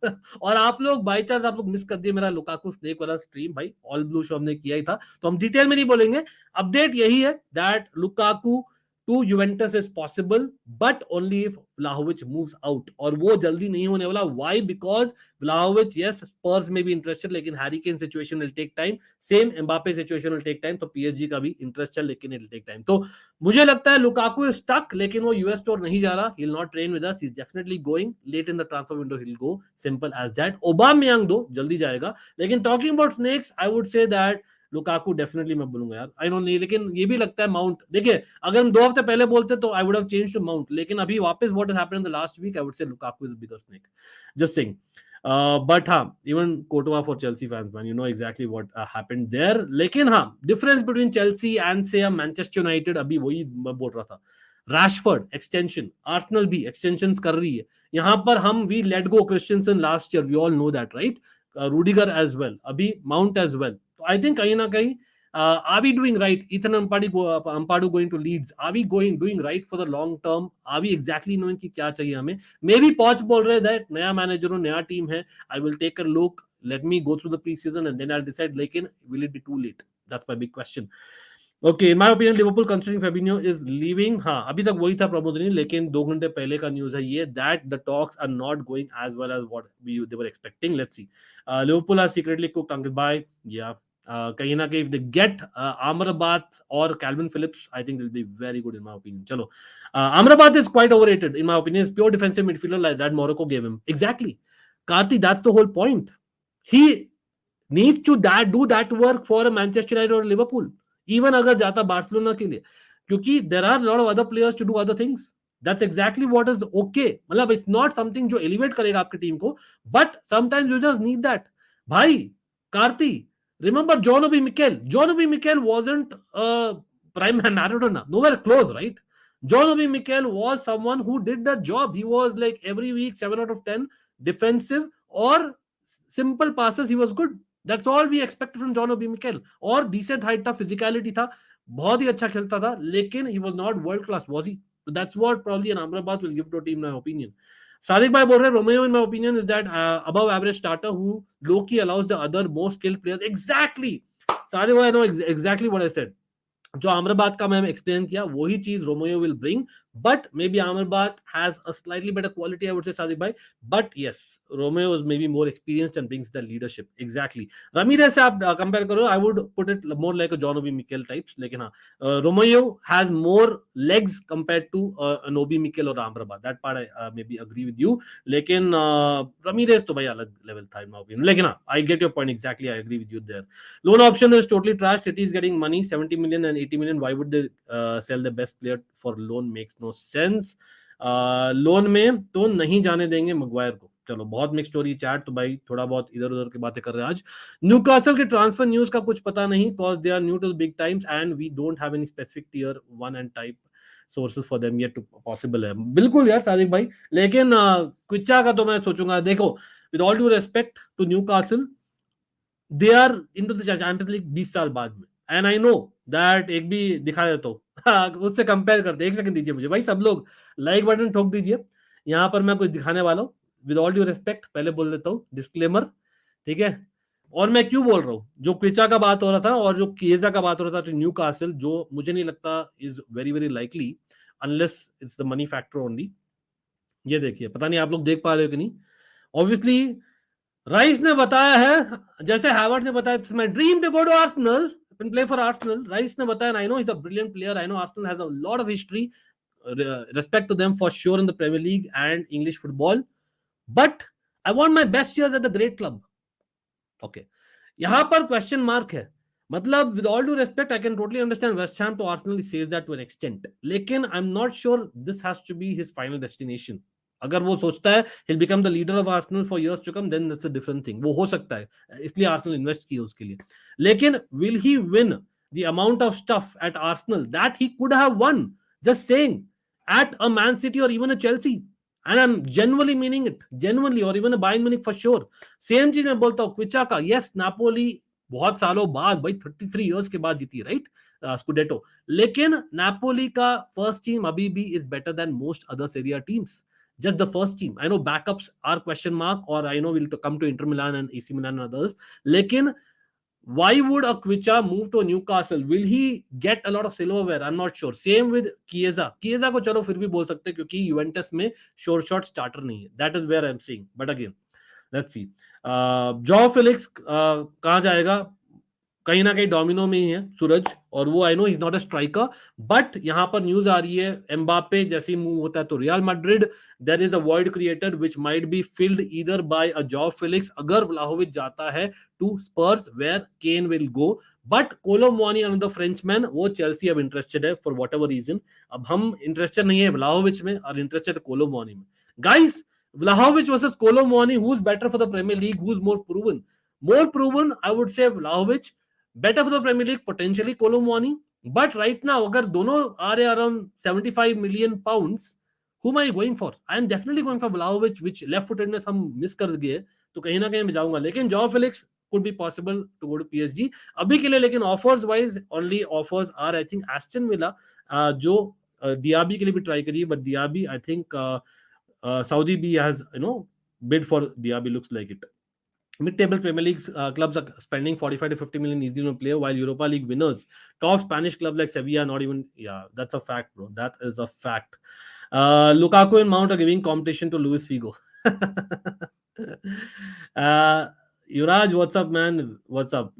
और आप लोग बाई चांस आप लोग मिस कर दिए मेरा लुकाकू स्नेक वाला स्ट्रीम. भाई ऑल ब्लू शो हमने किया ही था तो हम डिटेल में नहीं बोलेंगे. अपडेट यही है that Lukaku to Juventus is possible, but only if Vlahovic moves out. और वो जल्दी नहीं होने वाला. Why? Because Vlahovic, yes, Spurs may be interested, लेकिन Harry Kane situation will take time. Same Mbappe situation will take time. तो PSG का भी interest है, लेकिन it will take time. तो मुझे लगता है Lukaku is stuck, लेकिन वो US tour नहीं जा रहा. He'll not train with us. He's definitely going late in the transfer window. He'll go. Simple as that. Aubameyang दो जल्दी जाएगा. लेकिन talking about snakes, I would say that Lukaku definitely मैं बोलूंगा यार. आई डोंट नहीं, लेकिन ये भी लगता है माउंट. देखिए अगर हम 2 हफ्ते पहले बोलते तो I would have changed to Mount, लेकिन अभी वापस what has happened in the last week I would say Lukaku is bigger snake. Just saying. But हाँ, इवन कोटवा for Chelsea fans man, you know exactly what happened there. लेकिन हाँ, difference between Chelsea and say Manchester United, अभी वही मैं बोल रहा था. रैशफोर्ड एक्सटेंशन, आर्सेनल भी एक्सटेंशंस कर रही है. यहाँ पर हम we let go Christensen last year, we all know that right. Rudiger as well, अभी माउंट एज वेल. तो आई थिंक कहीं ना कहीं are we doing right? Ethan Ampadu going to Leeds. Are we doing right for the long term? Are we exactly knowing कि क्या चाहिए हमें? Maybe Poch बोल रहे that नया मैनेजर हो, नया टीम है. I will take a look. Let me go through the preseason and then I'll decide. लेकिन will it be too late? That's my big question. Okay, in my opinion, Liverpool considering Fabinho is leaving. हाँ, अभी तक वही था प्रबोधनी, लेकिन 2 घंटे पहले का न्यूज है ये that the talks are not going as well as what they were expecting. Let's see. Liverpool has secretly cooked Ankit by कहीं ना कहीं if they get Amrabat or Calvin Phillips, I think they'll be very good in my opinion. चलो, Amrabat is quite overrated in my opinion. It's pure defensive midfielder like that Morocco gave him. Exactly, Karthi, that's the whole point. He needs to do that work for a Manchester United or Liverpool. Even अगर जाता Barcelona के लिए, क्योंकि there are a lot of other players to do other things. That's exactly what is okay. मतलब it's not something जो elevate करेगा आपकी team को, but sometimes you just need that. भाई, Karthi, remember John Obi Mikel? John Obi Mikel wasn't a prime Maradona, nowhere close, right? John Obi Mikel was someone who did the job. He was like every week 7 out of 10 defensive or simple passes. He was good. That's all we expected from John Obi Mikel. और decent height था, physicality था, बहुत ही अच्छा खेलता था, लेकिन he was not world class, was he? So that's what probably an Amrabat will give to a team, in my opinion. Sadiq bhai बोल रहे Romeu in my opinion is that above average starter who low key allows the other more skilled players. Exactly. Sadiq bhai, I know exactly what I said. जो अमराबाद का मैं explain किया वही चीज Romeo will bring but maybe Amrabat has a slightly better quality, I would say, Sadiq bhai. But yes, Romeo is maybe more experienced and brings the leadership. Exactly. Ramirez से आप compare करो, I would put it more like a John Obi Mikel types. लेकिन हाँ, Romeo has more legs compared to an Obi Mikel or Amrabat. That part I maybe agree with you. लेकिन Ramirez तो भाई अलग level था in my opinion. लेकिन हाँ, I get your point exactly. I agree with you there. Loan option is totally trash. City is getting money, 70 million and 80 million. Why would they sell the best player for loan? Makes no sense. Loan में तो नहीं जाने देंगे Maguire को. चलो बहुत mix story chat, तो भाई थोड़ा बहुत इधर उधर की बातें कर रहे हैं आज. न्यूकासल के ट्रांसफर न्यूज का कुछ पता नहीं, cause they are new to big times and we don't have any specific tier 1 and type sources for them yet to possible है. बिल्कुल यार सादिक भाई, लेकिन क्विचा का तो मैं सोचूंगा. देखो, with all due respect to Newcastle, they are into the Champions League 20 साल बाद में, एंड आई नो दैट. एक भी दिखा देता हूँ उससे कंपेयर करते. एक सेकंड दीजिए मुझे भाई, सब लोग लाइक बटन ठोक दीजिए. यहाँ पर मैं कुछ दिखाने वाला हूँ. विद ऑल ड्यू रेस्पेक्ट पहले बोल देता हूँ, डिस्क्लेमर, ठीक है. और मैं क्यों बोल रहा हूँ, जो क्विचा का बात हो रहा था और जो किएजा का बात हो रहा था, तो न्यू कासल जो मुझे नहीं लगता is very very likely unless it's the money factor only. ये देखिए, पता नहीं आप लोग देख पा रहे हो कि नहीं. ऑब्वियसली राइस ने बताया है, जैसे हैवर्ड ने बताया, it's my dream to go to Arsenal and play for Arsenal. Rice ने बताया, I know he's a brilliant player. I know Arsenal has a lot of history. Respect to them for sure in the Premier League and English football. But I want my best years at the great club. Okay. यहाँ पर question mark है. मतलब with all due respect, I can totally understand West Ham to Arsenal, he says that to an extent, लेकिन I am not sure this has to be his final destination. अगर वो सोचता है he'll become the leader of Arsenal for years to come, then that's a different thing. वो हो सकता है, इसलिए आर्सेनल इन्वेस्ट किया उसके लिए. लेकिन will he win the amount of stuff at Arsenal that he could have won, just saying, at a Man City or even a Chelsea? And I'm genuinely meaning it, genuinely, or even a Bayern Munich for sure. Same चीज मैं बोलता हूँ क्विचा का. Yes, Napoli बहुत सालों बाद, भाई 33 years के बाद जीती है, राइट, स्कूडेटो. लेकिन नापोली का फर्स्ट टीम अभी भी is better than most other Serie A teams. Just the first team. I know backups are question mark, or I know we'll come to Inter Milan and AC Milan and others. Lekin, why would a Kvicha move to Newcastle? Will he get a lot of silverware? I'm not sure. Same with Chiesa. Chiesa को चलो फिर भी बोल सकते हैं क्योंकि Juventus में short shot starter नहीं है. That is where I'm saying. But again, let's see. Joao Felix कहाँ जाएगा? कहीं ना कहीं डोमिनो में ही है सूरज, और वो I know is not a striker, but यहां पर न्यूज आ रही है एम्बापे जैसे मूव होता है तो Real Madrid, there is a void created which might be filled either by a Joao Felix. अगर व्लाहोविच जाता है to Spurs where Kane will go, but Kolo Muani another Frenchman, वो चेल्सी अब interested है for whatever reason. अब हम interested नहीं है व्लाहोविच में और इंटरेस्टेड कोलो मुआनी में. Guys, Vlahovic versus Kolo Muani, who's better for the Premier League, who's more proven? More proven, I would say Vlahovic. Better for the Premier League, potentially Kolo Muani. But right now, अगर दोनों आ रहे around 75 million pounds, who am I going for? I am definitely going for Vlahovic, which left footedness हम miss कर गए, तो कहीं ना कहीं मैं जाऊंगा. लेकिन jaw Felix could be possible to go to PSG अभी के लिए. लेकिन offers wise, only offers are I think Aston Villa, जो Diaby के लिए भी ट्राई करिए, but Diaby I think Saudi B has bid for Diaby, looks like it. Mid-table Premier League clubs are spending 45 to 50 million easily on a player, while Europa League winners, top Spanish clubs like Sevilla, not even. Yeah, that's a fact, bro. That is a fact. Lukaku and Mount are giving competition to Luis Figo. Yuraj, what's up, man? What's up?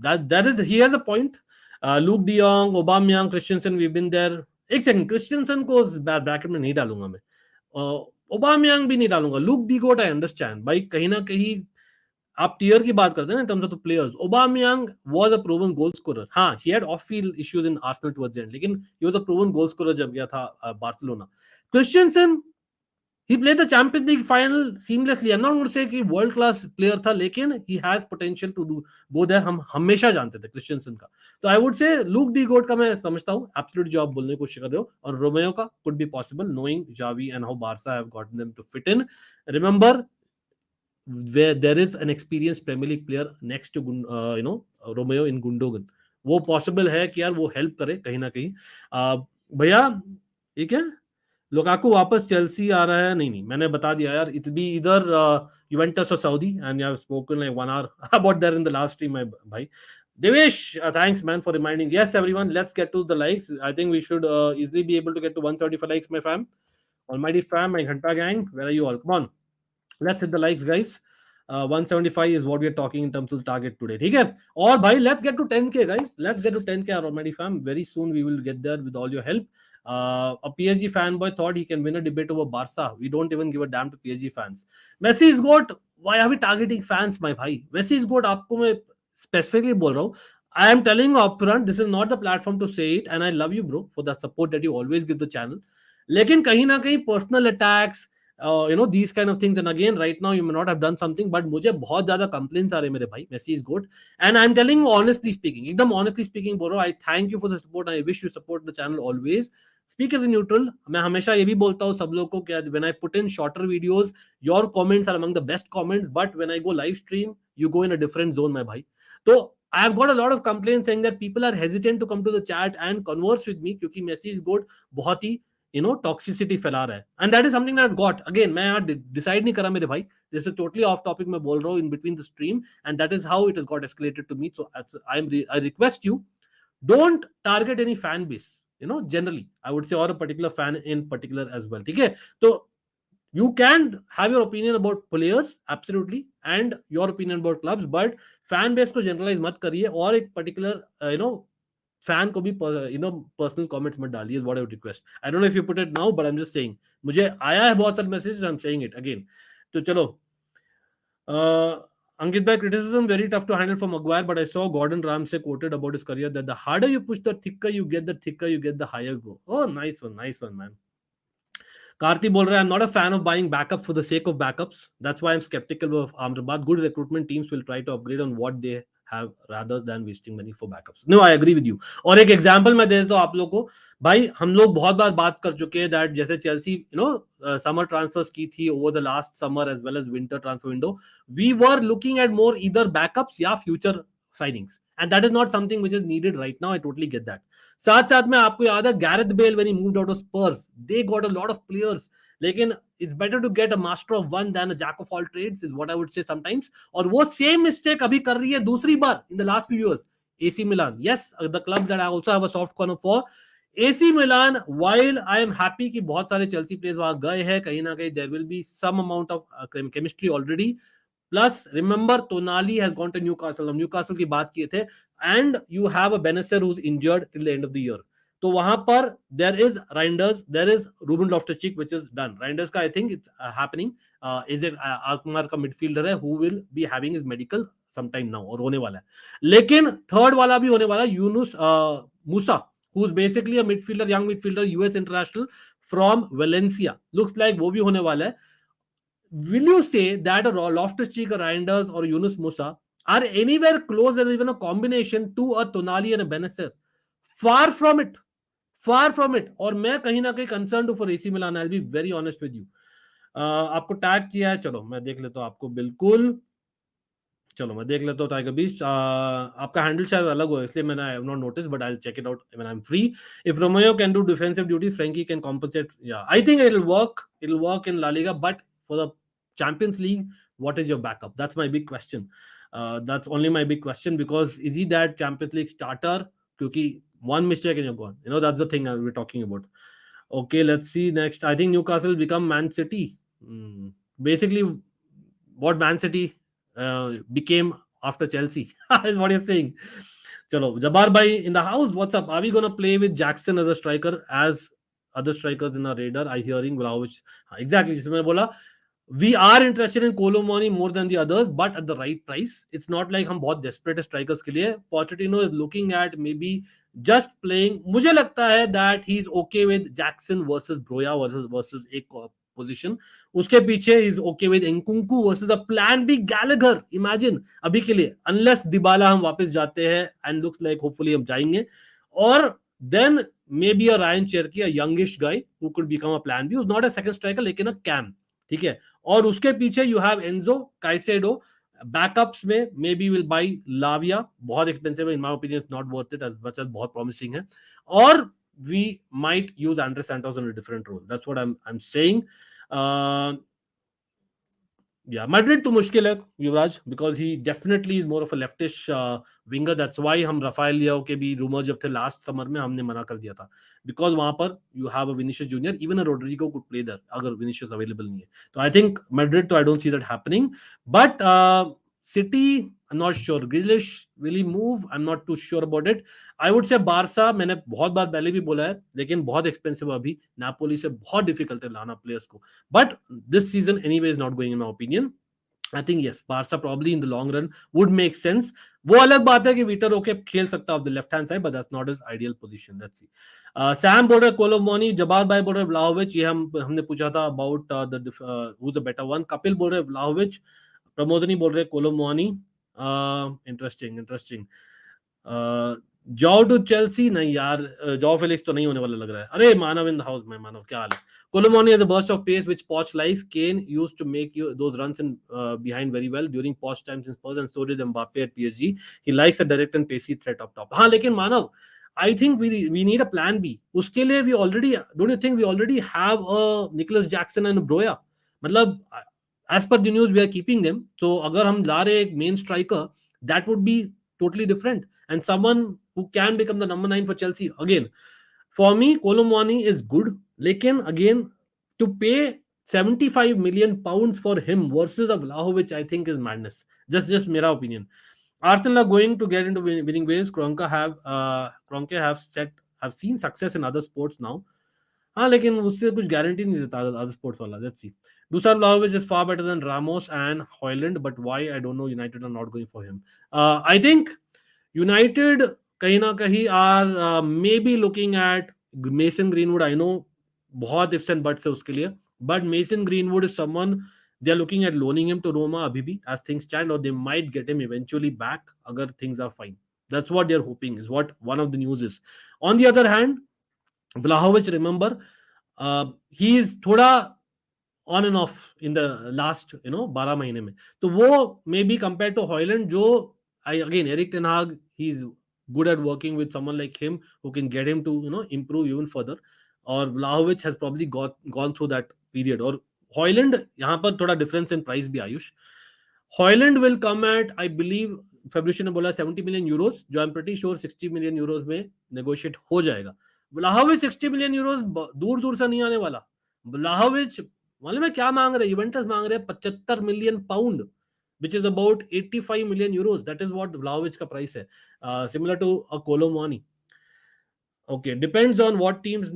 That is, he has a point. Luke De Jong, Aubameyang, Christensen, we've been there. एक second, Christensen को bracket में नहीं डालूंगा मैं, Aubameyang भी नहीं डालूंगा. Look the goat I understand भाई, कहीं ना कहीं आप टियर की बात करते हैं ना, terms of the players. Aubameyang was a proven goal scorer. हाँ, he had off field issues in Arsenal towards the end, लेकिन he was a proven goal scorer जब गया था Barcelona. Christensen, he played the Champions League final seamlessly. I'm not going to say कि world class player था, लेकिन he has potential to go there. हम हमेशा जानते थे क्रिश्चियनसन का. तो I would say look the goat का मैं समझता हूँ absolute जो आप बोलने की कोशिश कर रहे हो, और रोमेयो का could be possible knowing Xavi and how Barca have gotten them to fit in. Remember, where there is an experienced Premier League player next to Romeo in Gundogan, वो possible है कि यार वो help करे कहीं ना कहीं. भैया ये क्या, लुकाकू वापस चेल्सी आ रहा है? नहीं, मैंने बता दिया यार, इट बी इधर यूवेंटस और Saudi, and I have spoken like 1 hour about that in the last stream my भाई. Devesh, thanks man for reminding. Yes, everyone, let's get to the likes. I think we should easily be able to get to 175 likes, my fam. Almighty fam, my Ghanta gang, where are you all? Come on, let's hit the likes, guys. 175 is what we are talking in terms of the target today. Okay, or bhai, let's get to 10k, guys. Let's get to 10k, Almighty fam. Very soon we will get there with all your help. A PSG fanboy thought he can win a debate over Barca. We don't even give a damn to PSG fans. Messi is good. Why are we targeting fans, my bhai? Messi is good. आपको मैं specifically बोल रहा हूँ. I am telling you upfront, this is not the platform to say it, and I love you, bro, for the support that you always give the channel. लेकिन कहीं ना कहीं personal attacks, these kind of things, and again right now you may not have done something, but मुझे बहुत ज्यादा complaints आ रहे हैं मेरे भाई. Messi is good and I'm telling you honestly speaking, एकदम honestly speaking बोल रहा हूँ, I thank you for the support. I wish you support the channel always. Speak as a neutral. मैं हमेशा ये भी बोलता हूँ सब लोगों को कि when I put in shorter videos, your comments are among the best comments, but when I go live stream, you go in a different zone, my भाई. तो I have got a lot of complaints saying that people are hesitant to come to the chat and converse with me क्योंकि Messi is good, बहुत ही toxicity फैला रहा है. And that is something that got, again मैं यहाँ decide नहीं करा मेरे भाई, this is totally off topic मैं बोल रहा हूँ in between the stream, and that is how it is got escalated to me. So I request you, don't target any fan base, generally I would say, or a particular fan in particular as well. ठीक है, तो you can have your opinion about players absolutely and your opinion about clubs, but fan base को generalize मत करिए और एक particular fan को भी पर्सनल कमेंट्स मत डालिए, what I would request. I don't know if you put it now, but I am just saying, मुझे आया है बहुत सारे messages, I am saying it again. तो चलो, Ankit by criticism very tough to handle from Maguire, but I saw Gordon Ramsay quoted about his career that the harder you push, the thicker you get, the higher go. Oh, nice one, man. Karthi bol raha hai, I'm not a fan of buying backups for the sake of backups. That's why I'm skeptical of Amrabat. Good recruitment teams will try to upgrade on what they have rather than wasting money for backups. No, I agree with you. और एक example मैं दे देता हूँ आप लोगों को. भाई हम लोग बहुत बार बात कर चुके हैं दैट जैसे चेल्सी समर ट्रांसफर्स की थी over the last summer as well as winter transfer window, we were looking at more either backups या future signings, and that is not something which is needed right now. I totally get that. साथ साथ में आपको याद है Gareth Bale when he moved out of Spurs, they got a lot of players, लेकिन it's better to get a master of one than a Jack of all trades is what I would say sometimes. और वो same mistake अभी कर रही है दूसरी बार in the last few years AC Milan. Yes, the clubs that I also have a soft corner for. AC Milan, while I am happy कि बहुत सारे चेल्सी प्लेयर्स वहां गए हैं, कहीं ना कहीं there will be some amount of chemistry already. Plus, remember Tonali has gone to Newcastle. हम न्यूकासल की बात किए थे, and you have a Benacer who's injured till the end of the year. तो वहां पर there is Reinders, there is Ruben Loftus-Cheek which is done. Reinders का I think it's happening. Is it Alkmaar का midfielder है who will be having his medical sometime now और होने वाला है. लेकिन थर्ड वाला भी होने वाला है, यूनुस मूसा, who is basically a midfielder, young midfielder, US international from Valencia. Looks like वो भी होने वाला है. Will you say that a Loftus-Cheek, a Reinders or Yunus Musa are anywhere close as even a combination to a Tonali and a Benacer? Far from it. Far from it. और मैं कहीं ना कहीं concerned हूं for AC Milan. I'll be very honest with you. आपको tag किया है, चलो मैं देख लेता हूँ आपको, बिल्कुल चलो मैं देख लेता हूँ टाइगर बीच. आपका हैंडल शायद अलग हो इसलिए मैंने I have not notice, but I will check it out when I am free. If Romeo can do defensive duties, Frenkie can compensate. या I think it will work in La Liga, but for the Champions League what is your backup? That's my big question. That's only my big question, because is he that Champions League starter? Kyunki one mistake and you're gone. That's the thing we're talking about. Okay, let's see next. I think Newcastle will become Man City. Basically, what Man City became after Chelsea is what you're saying. Chalo, Jabbar bhai in the house. What's up? Are we gonna play with Jackson as a striker as other strikers in our radar? I hearing Vlahovic. Exactly. जिसमें मैंने बोला we are interested in Colomani more than the others, but at the right price. It's not like हम बहुत desperate strikers के लिए. Pochettino is looking at maybe just playing. मुझे लगता है that he's okay with Jackson versus Broja versus एक position. उसके पीछे is okay with Nkunku versus a plan B Gallagher. Imagine अभी के लिए, unless Dybala हम वापस जाते हैं, and looks like hopefully हम जाएंगे, और then maybe a Ryan Cherky, a youngish guy who could become a plan B, who's not a second striker लेकिन a cam. ठीक है, और उसके पीछे you have Enzo, Caicedo. Backups में may be will by Lavia, बहुत expensive है in my opinion, not worth it as much as बहुत प्रॉमिसिंग है. और we might use Andre Santos in a different role. That's what I am saying. Yeah, Madrid तो मुश्किल है युवराज, because he definitely is more of a leftish winger. That's why हम Rafael Leao के भी rumors जब थे last summer में हमने मना कर दिया था, because वहां पर you have a Vinicius Junior, even a Rodrigo could play there अगर Vinicius available नहीं है. तो I think Madrid तो I don't see that happening, but City I'm not sure. Grealish will he move? I'm not too sure about it. I would say Barca, मैंने बहुत बार पहले भी बोला है, लेकिन बहुत एक्सपेंसिव अभी, नापोली से बहुत डिफिकल्ट है लाना प्लेयर्स को. But this season anyway is not going in my opinion. I think yes, Barca probably in the long run would make sense. वो अलग बात है कि विटर ओके खेल सकता है of the left hand side, but that's not his ideal position. Let's see. Sam बोल रहे कोलोमोनी, जबार भाई बोल रहे व्लाहोविच. ये हमने पूछा था about the who is the better one. Kapil बोल रहे व्लाहोविच, प्रमोदनी बोल रहे कोलोमोनी. इंटरेस्टिंग. जाओ टू चेल्सी नहीं यार, जाओ फेलिक्स तो नहीं होने वाला लग रहा है. अरे मानव इन द हाउस में, मानव क्या हाल है. Colomoni has a burst of pace which Poch likes. Kane used to make those runs in behind very well during Poch times in Spurs, and so did Mbappe at PSG. He likes a direct and pacey threat up top. हाँ लेकिन मानव, I think we need a plan B. उसके लिए we already, don't you think we already have a Nicholas Jackson and a Broya? मतलब as per the news we are keeping them. So अगर हम ला रहे एक main striker, that would be totally different, and someone who can become the number 9 for Chelsea again. For me, Colomwani is good, लेकिन again to pay 75 million pounds for him versus a Vlahovic, I think is madness. Just मेरा opinion. Arsenal are going to get into winning ways. Kroenke have seen success in other sports now. हाँ लेकिन उससे कुछ guarantee नहीं देता other sports वाला. Let's see. Dusan Vlahovic is far better than Ramos and Højlund, but why I don't know. United are not going for him. I think United कहीं ना कहीं are maybe looking at Mason Greenwood. I know बहुत ifs and buts है उसके लिए, but Mason Greenwood is someone they are looking at loaning him to Roma अभी भी as things stand, or they might get him eventually back अगर things are fine. That's what they are hoping, is what one of the news is. On the other hand, Vlahovic, remember, he is थोड़ा on and off in the last 12 महीने में. तो वो may be compare to Hojlund, जो again Erik ten Hag, he is good at working with someone like him who can get him to improve even further, और Vlahovic has probably gone through that period. और Hojlund यहाँ पर थोड़ा difference in price भी. Ayush, Hojlund will come at, I believe Fabrizio ने बोला 70 million euros, जो I am pretty sure 60 million euros में नेगोशिएट हो जाएगा. व्लाहोविच 60 मिलियन यूरोज दूर दूर से नहीं आने वाला. व्लाहोविच मालूम है क्या मांग रहे हैं? यूवेंटस मांग रहे हैं 75 million pound, which is about 85 million euros. That is what Vlahovic का प्राइस है. Similar to a Colomani. Okay, depends on what teams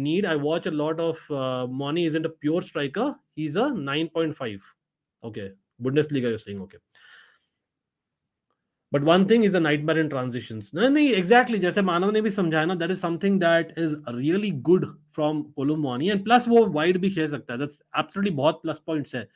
need. I watch a lot of Mani isn't a pure striker. He's a 9.5. Okay, Bundesliga you're saying. Okay. But one thing is a nightmare in transitions. नहीं exactly जैसे मानव ने भी समझाया ना, that is something that is really good from Kolo Muani, and plus वो wide भी खेल सकता है. दैट्स एब्सोल्युटली बहुत प्लस पॉइंट्स है.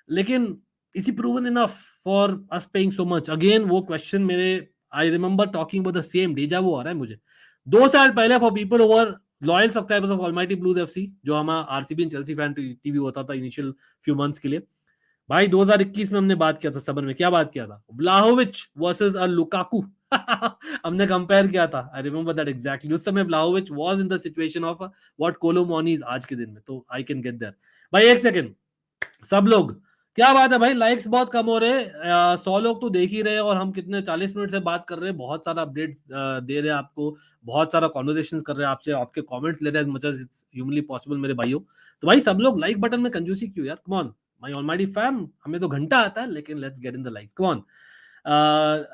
लेकिन is he proven enough for us paying so much? Again वो क्वेश्चन मेरे, I remember talking about the same, deja vu आ रहा है मुझे 2 साल पहले for people over loyal subscribers of almighty blues FC, जो हमारा RCB and Chelsea fan TV होता था इनिशियल फ्यू मंथ्स के लिए. भाई 2021 में हमने बात किया था समर में, क्या बात किया था? Vlahovic versus a Lukaku. हमने कंपेयर किया था. I remember that exactly. उस समय Vlahovic was in the situation of what Kolo Muani is आज के दिन में. तो आई कैन गेट देयर. भाई एक सेकंड, सब लोग क्या बात है भाई, लाइक्स बहुत कम हो रहे हैं. 100 लोग तो देख ही रहे हैं, और हम कितने 40 मिनट से बात कर रहे हैं. बहुत सारा अपडेट्स दे रहे हैं आपको, बहुत सारा कॉन्वर्सेशन कर रहे हैं आपसे, आपके कमेंट्स ले रहे हैं much as it's humanly possible मेरे भाइयों. तो भाई सब लोग लाइक बटन में कंजूसी क्यों यार? Come on my almighty fam, हमें तो घंटा आता है, लेकिन let's get in the likes, come on.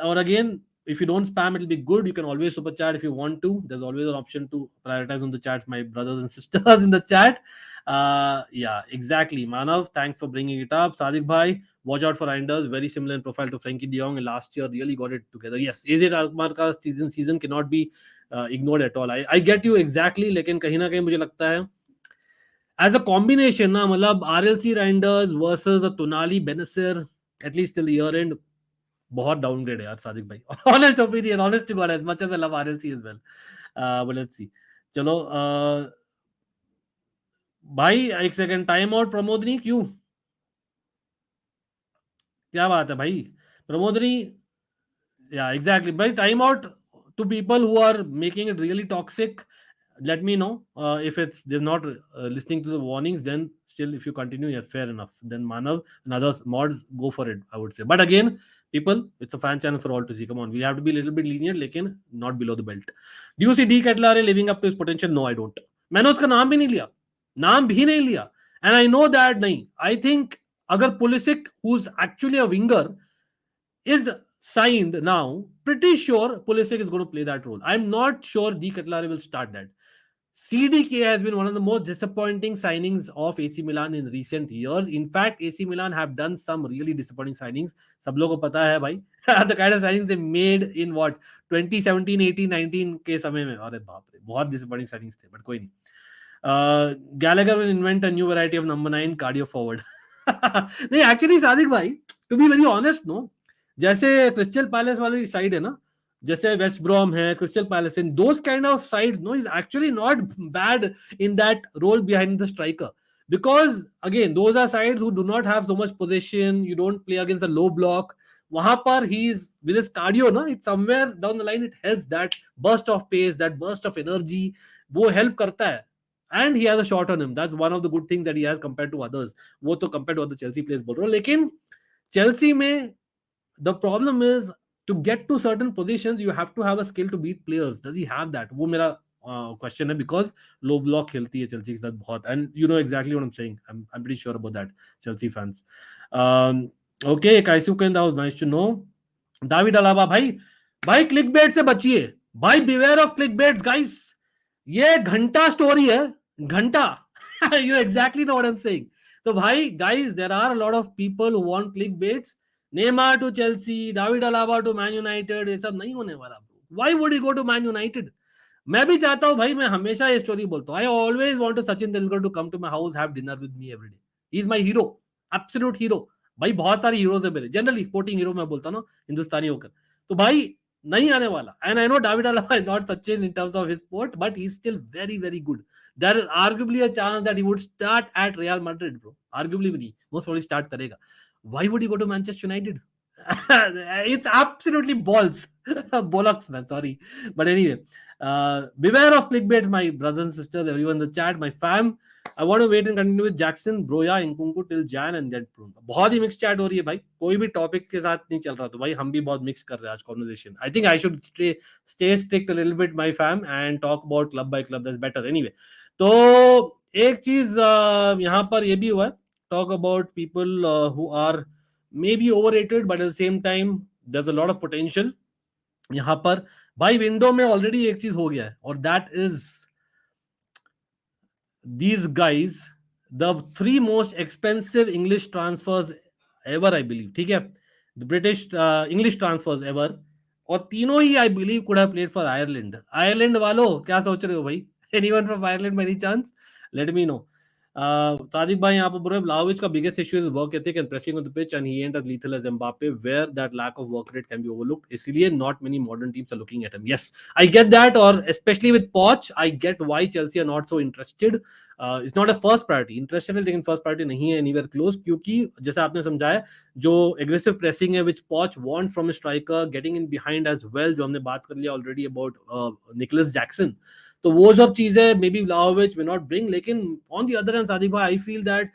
Or again, if you don't spam, it'll be good. You can always super chat if you want to. There's always an option to prioritize on the chats, my brothers and sisters in the chat. Yeah, exactly. Manav, thanks for bringing it up. Sadiq bhai, watch out for Reinders, very similar in profile to Frankie de Jong, and last year really got it together. Yes, AZ Alkmaar का season cannot be ignored at all. I get you exactly, लेकिन कहीं ना कहीं मुझे लगता है as a combination ना, मतलब RLC Reinders versus a Tonali Benacer, at least till the year end, बहुत डाउनग्रेड है यार सादिक भाई. Honest opinion, honest to God, as much as I love RLC as well. But let's see. चलो भाई एक second, time out प्रमोदनी क्यों? क्या बात है भाई प्रमोदनी? या एग्जैक्टली भाई, time out to people who are making it really toxic. let me know if it's they're not listening to the warnings. Then still, if you continue, yeah, fair enough. Then Manav and others mods, go for it, I would say. But again, people, it's a fan channel for all to see. Come on, we have to be a little bit lenient, लेकिन not below the belt. Do you see D Ketlare living up to his potential? No, I don't. मैंने उसका नाम भी नहीं लिया, नाम भी नहीं लिया. And I know that नहीं. I think अगर Pulisic, who's actually a winger, is signed now, pretty sure Pulisic is going to play that role. I'm not sure D Ketlare will start that. CDK has been one of the most disappointing signings of AC Milan in recent years. In fact, AC Milan have done some really disappointing signings. सब लोगों को पता है भाई. The kind of signings they made in what 2017, 18, 19 के समय में. अरे बाप रे, बहुत disappointing signings थे. But कोई नहीं. Gallagher will invent a new variety of number 9 cardio forward. नहीं, actually सादिक भाई, to be very honest, no, जैसे क्रिस्टल पैलेस वाली साइड है ना, जैसे वेस्ट ब्रॉम है, Crystal Palace, in those kind of sides, no, is actually not bad in that role behind the striker, because again those are sides who do not have so much possession. You don't play against a low block. वहां पर he is with his cardio, no, it's somewhere down the line it helps, that burst of pace, that burst of energy, वो help करता है. And he has a shot on him. That's one of the good things that he has compared to others. वो तो compared to other Chelsea players बोल रहा हूँ. लेकिन Chelsea में the problem is, to get to certain positions you have to have a skill to beat players. Does he have that? वो मेरा question है, because low block खेलती है Chelsea के साथ बहुत, and you know exactly what I'm saying. I'm pretty sure about that, Chelsea fans. Okay, Kaisuken, that was nice to know. David Alaba, भाई clickbait से बचिए भाई, beware of clickbaits guys. ये घंटा स्टोरी है, घंटा. You exactly know what I'm saying. तो भाई guys, there are a lot of people who want clickbaits. Neymar to Chelsea, David Alaba to Man United, ये सब नहीं होने वाला. Why would he go to Man United? मैं भी चाहता हूँ भाई, मैं हमेशा ये स्टोरी बोलता हूँ. I always want Sachin Tendulkar to come to my house, have dinner with me every day. He is my hero, absolute hero. भाई बहुत सारे हीरोज है मेरे, जनरली स्पोर्टिंग हीरो मैं बोलता हूँ ना, हिंदुस्तानी होकर. तो भाई नहीं आने वाला. And I know David Alaba is not Sachin in terms of his sport, but he's still very very good. There is arguably a chance that he would start at Real Madrid, bro. Arguably भी नहीं, most probably start करेगा. Why would he go to Manchester United? It's absolutely balls. Bollocks, man. Sorry. But anyway, beware of clickbait, my brothers and sisters, everyone in the chat, my fam. I want to wait and continue with Jackson, Broya, Nkunku till Jan and then Prune. बहुत ही mix chat हो रही है भाई, कोई भी topic के साथ नहीं चल रहा, तो भाई हम भी बहुत मिक्स कर रहे हैं आज conversation. I think I should stay strict a little bit, my fam, and talk about club by club. That's better. Anyway, तो एक चीज यहाँ पर ये भी हुआ है, talk about people who are maybe overrated, but at the same time there's a lot of potential. यहाँ पर भाई विंडो में ऑलरेडी एक चीज हो गया है, और that is these guys, the 3 most expensive English transfers ever, I believe. ठीक है, the British English transfers ever, और तीनों ही I believe could have played for Ireland. Ireland वालों क्या सोच रहे हो भाई? Anyone from Ireland by any chance? Let me know. Sadiq bhai यहाँ पर बोल रहे हैं Vlahovic का biggest issue is work ethic and pressing on the pitch, and he ain't as lethal as Mbappe, where that lack of work rate can be overlooked. इसलिए not many modern teams are looking at him. Yes, I get that, or especially with Poch, I get why Chelsea are not so interested. It's not a first priority. Interested है लेकिन first priority नहीं है anywhere close, क्योंकि जैसा आपने समझाया, जो aggressive pressing है which Poch wants from a striker, getting in behind as well, जो हमने बात कर लिया already about Nicholas Jackson. तो वो सब चीजें may be Vlahovic may not bring. लेकिन on the other hand, Sadiq भाई, I feel that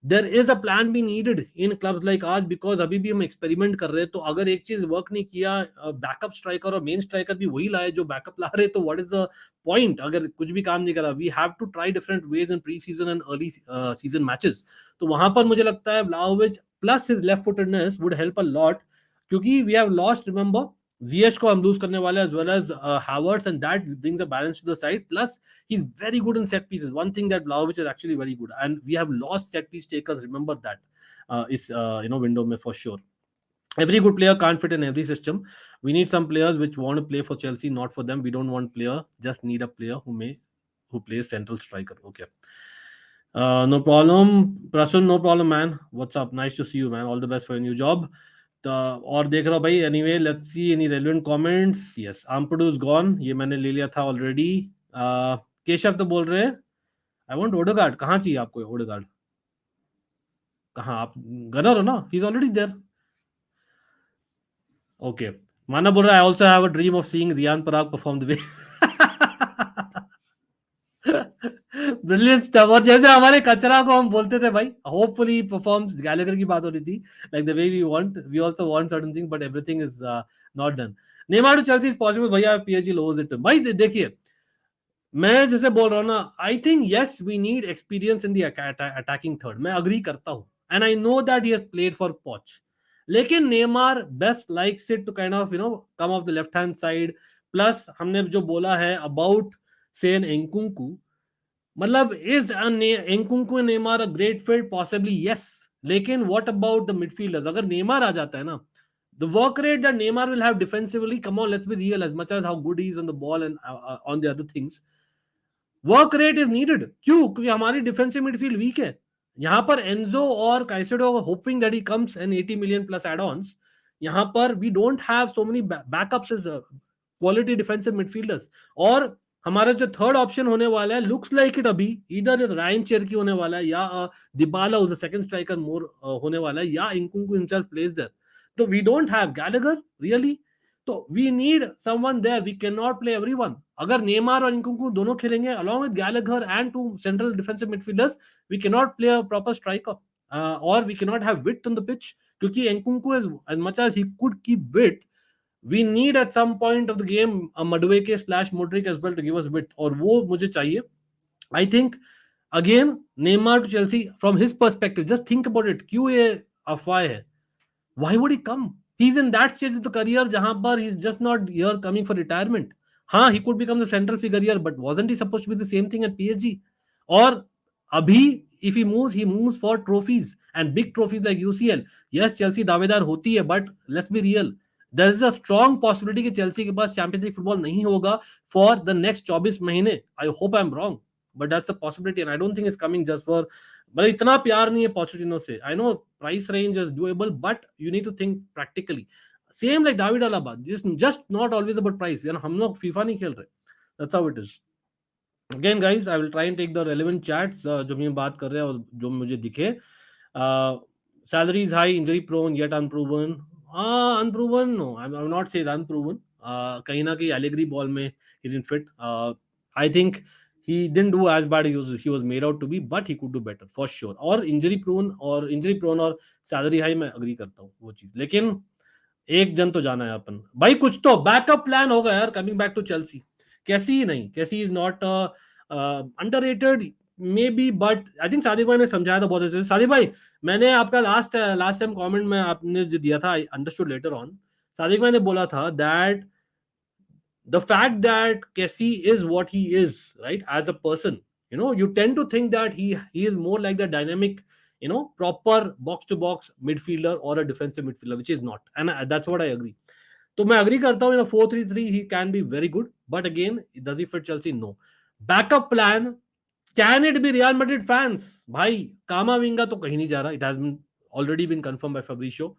there is a plan be needed in clubs like ours, because अभी भी हम एक्सपेरिमेंट कर रहे हैं. तो अगर एक चीज वर्क नहीं किया, बैकअप स्ट्राइकर और मेन स्ट्राइकर भी वही लाए जो बैकअप ला रहे, तो व्हाट इज द पॉइंट अगर कुछ भी काम नहीं करा. We have to try different ways in pre season and early season matches. तो वहां पर मुझे लगता है Vlahovic plus his left footedness would help a lot, क्योंकि we have lost, remember, Ziyech को हम लूज करने वाले, as well as Havertz, and that brings a balance to the side. Plus, he's very good in set pieces. One thing that Vlahovic is actually very good, and we have lost set piece takers. Remember that is window mein for sure. Every good player can't fit in every system. We need some players which want to play for Chelsea, not for them. We don't want player, just need a player who plays central striker. Okay. No problem, Prasun. No problem, man. What's up? Nice to see you, man. All the best for your new job. और देख रहा हूँ भाई. Anyway, let's see any relevant comments. Yes, Ampadu is gone, ये मैंने ले लिया था ऑलरेडी. केशव तो बोल रहे हैं आई वांट ओडेगार्ड. कहाँ चाहिए आपको ओडेगार्ड? कहाँ आप गनर हो ना? He is already there. Okay, माना बोल रहा है I also have a dream of seeing Riyan Parag perform the way. Brilliant stuff. और जैसे हमारे कचरा को हम बोलते थे भाई, होपफुली परफॉर्म्स, गैलेगर की बात हो रही थी, like the way we want, we also want certain thing but everything is not done. Neymar to Chelsea is possible भैया, पीएसजी लोज इट भाई। देखिए मैं जैसे बोल रहा हूँ ना, I think yes we need experience in the attacking third, मैं अग्री करता हूँ, and I know that he has played for Poch, लेकिन Neymar best likes it to kind of come off the left hand side. Plus हमने जो बोला है about सेन Nkunku, मतलब is Nkunku Neymar a great fit, possibly yes, लेकिन what about the midfielders? अगर Neymar आ जाता है ना, the work rate that Neymar will have defensively, come on, let's be real, as much as how good he is on the ball and on the other things, work rate is needed. क्यों? क्योंकि हमारी defensive midfield week है। यहां पर Enzo और Caicedo hoping that he comes and 80 million plus add ons, यहां पर we don't have so many backups as quality defensive midfielders. और हमारा जो थर्ड ऑप्शन होने वाला है, लुक्स लाइक इट अभी इधर रायन चेरकी होने वाला है, या दिबाला उज द सेकंड स्ट्राइकर मोर होने वाला है, या इंकुंकू हिमसेल्फ प्लेस देयर। तो we don't have Gallagher really, तो we need someone there, we can not play everyone. अगर नेमार और इंकुंकू दोनों खेलेंगे along with Gallagher and two central defensive midfielders, we cannot play a proper striker, or we cannot have width on the pitch, क्योंकि Nkunku is, as much as he could keep width, we need at some point of the game a Madueke slash Modric as well to give us width, और वो मुझे चाहिए। I think again Neymar to Chelsea from his perspective, just think about it, क्यों ये अफवाह है? Why would he come? He's in that stage of the career जहां पर he's just not here coming for retirement. हाँ, he could become the central figure here, but wasn't he supposed to be the same thing at PSG? और अभी if he moves for trophies and big trophies like UCL. Yes, Chelsea दावेदार होती है, but let's be real. There is a strong possibility कि Chelsea के पास Champions League football नहीं होगा for the next 24 महीने. I hope I'm wrong, but that's a possibility, and I don't think it's coming just for, मतलब इतना प्यार नहीं है पोचेटिनो से। I know price range is doable, but you need to think practically, same like David Alaba, just not always about price. हम लोग FIFA नहीं खेल रहे, that's how it is. Again guys, I will try and take the relevant chats जो हम बात कर रहे हैं और जो मुझे दिखे। Salary is high, injury prone yet unproven. Unproven no, I will not say unproven. कहीं ना कहीं एलेग्री बॉल में ही didn't fit. I think he didn't do as bad as he was made out to be, but he could do better for sure। और injury prone और salary high, मैं agree करता हूँ वो चीज, लेकिन एक जन तो जाना है अपन भाई, कुछ तो बैकअप प्लान होगा यार कमिंग बैक टू चेल्सी। कैसी नहीं, कैसी is not underrated may be, but I think Sadiq भाई ने समझाया था बहुत अच्छे से। सादिक भाई, मैंने आपका लास्ट टाइम कमेंट में आपने जो दिया था, I understood later on, Sadiq भाई ने बोला था that the fact that Kessie is what he is, right, as a person, you tend to think that he is more like the dynamic, proper box to box midfielder or a defensive midfielder, which is not, and that's what I agree। तो मैं agree करता हूँ, 4-3-3 he can be very good, but again does he fit Chelsea? No। Backup plan, can it be Real Madrid fans? भाई कामाविंगा तो कहीं नहीं जा रहा, it has been already been confirmed by Fabrizio।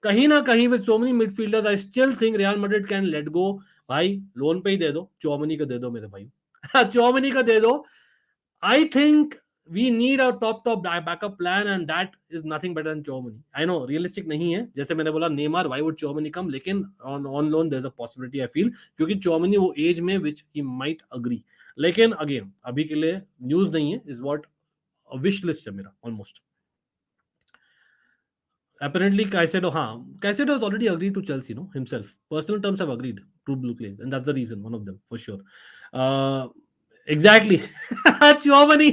कहीं ना कहीं with so many midfielders, I still think Real Madrid can let go। भाई लोन पे ही दे दो, चौमनी का दे दो मेरे भाई चौमनी का दे दो। I think we need a top backup plan, and that is nothing better than Tchouameni. I know realistic नहीं है, जैसे मैंने बोला Neymar, why would Tchouameni come, लेकिन on loan there is a possibility I feel, क्योंकि Tchouameni वो age में which he might agree. लेकिन अगेन अभी के लिए न्यूज नहीं है, इज व्हाट विश लिस्ट है मेरा almost. Apparently, Caicedo has already agreed to Chelsea, no, himself. Personal terms have agreed to Blue Clays, and that's the reason, one of them, for sure. Uh, exactly. Chouamani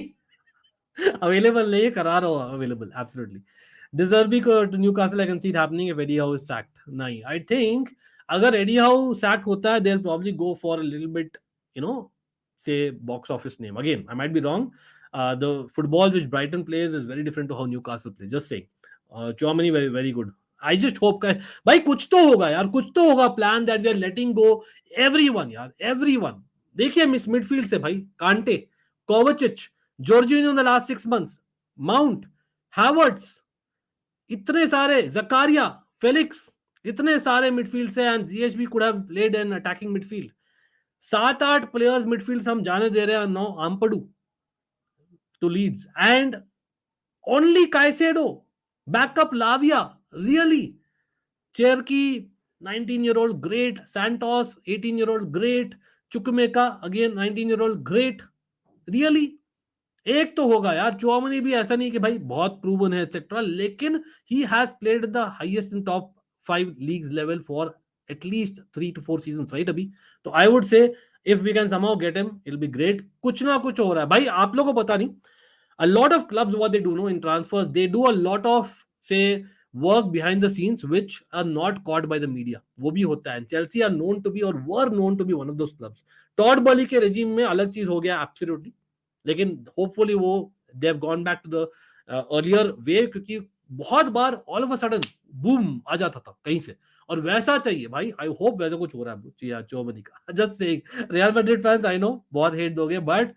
available नहीं है, करा रहा हो available, absolutely. Deserby to Newcastle, I can see it happening if Eddie Howe is sacked. नहीं, I think अगर Eddie Howe sacked होता है, they'll probably go for a little bit, say box office name. Again, I might be wrong. The football which Brighton plays is very different to how Newcastle plays. Just saying. Chouamani very very good। I just hope का भाई कुछ तो होगा यार, कुछ तो होगा plan that we are letting go everyone यार, एवरीवन। देखिए मिस मिडफील्ड से भाई, Kante, Kovacic, Jorginho in the last 6 months, Mount, Havertz, इतने सारे, जकारिया, फेलिक्स, इतने सारे मिडफील्ड से, and GHB could have played in attacking midfield. 7-8 players midfield हम जाने दे रहे हैं, no Ampadu to Leeds, and only Caicedo backup Lavia, really? Cherki 19-year-old great, Santos 18-year-old great, Chukwemeka again 19-year-old great, really? एक तो होगा यार, चौमनी भी ऐसा नहीं कि भाई बहुत प्रूवन है एक्सेट्रा, लेकिन he has played the highest in top 5 leagues level for at least 3 to 4 seasons right अभी। तो I would say if we can somehow get him it will be great. कुछ ना कुछ हो रहा है भाई, आप लोगों को पता नहीं, a lot of clubs what they do know in transfers, they do a lot of say work behind the scenes which are not caught by the media, वो भी होता है। Chelsea are known to be or were known to be one of those clubs। Todd Boehly के regime में अलग चीज हो गया absolutely, लेकिन होपफुली वो they have gone back to the earlier way, क्योंकि बहुत बार all of a sudden boom आ जाता था कहीं से, और वैसा चाहिए भाई। आई होप वैसा कुछ हो रहा है चौबनी का। Just saying real Madrid fans, I know बहुत हेट दोगे, बट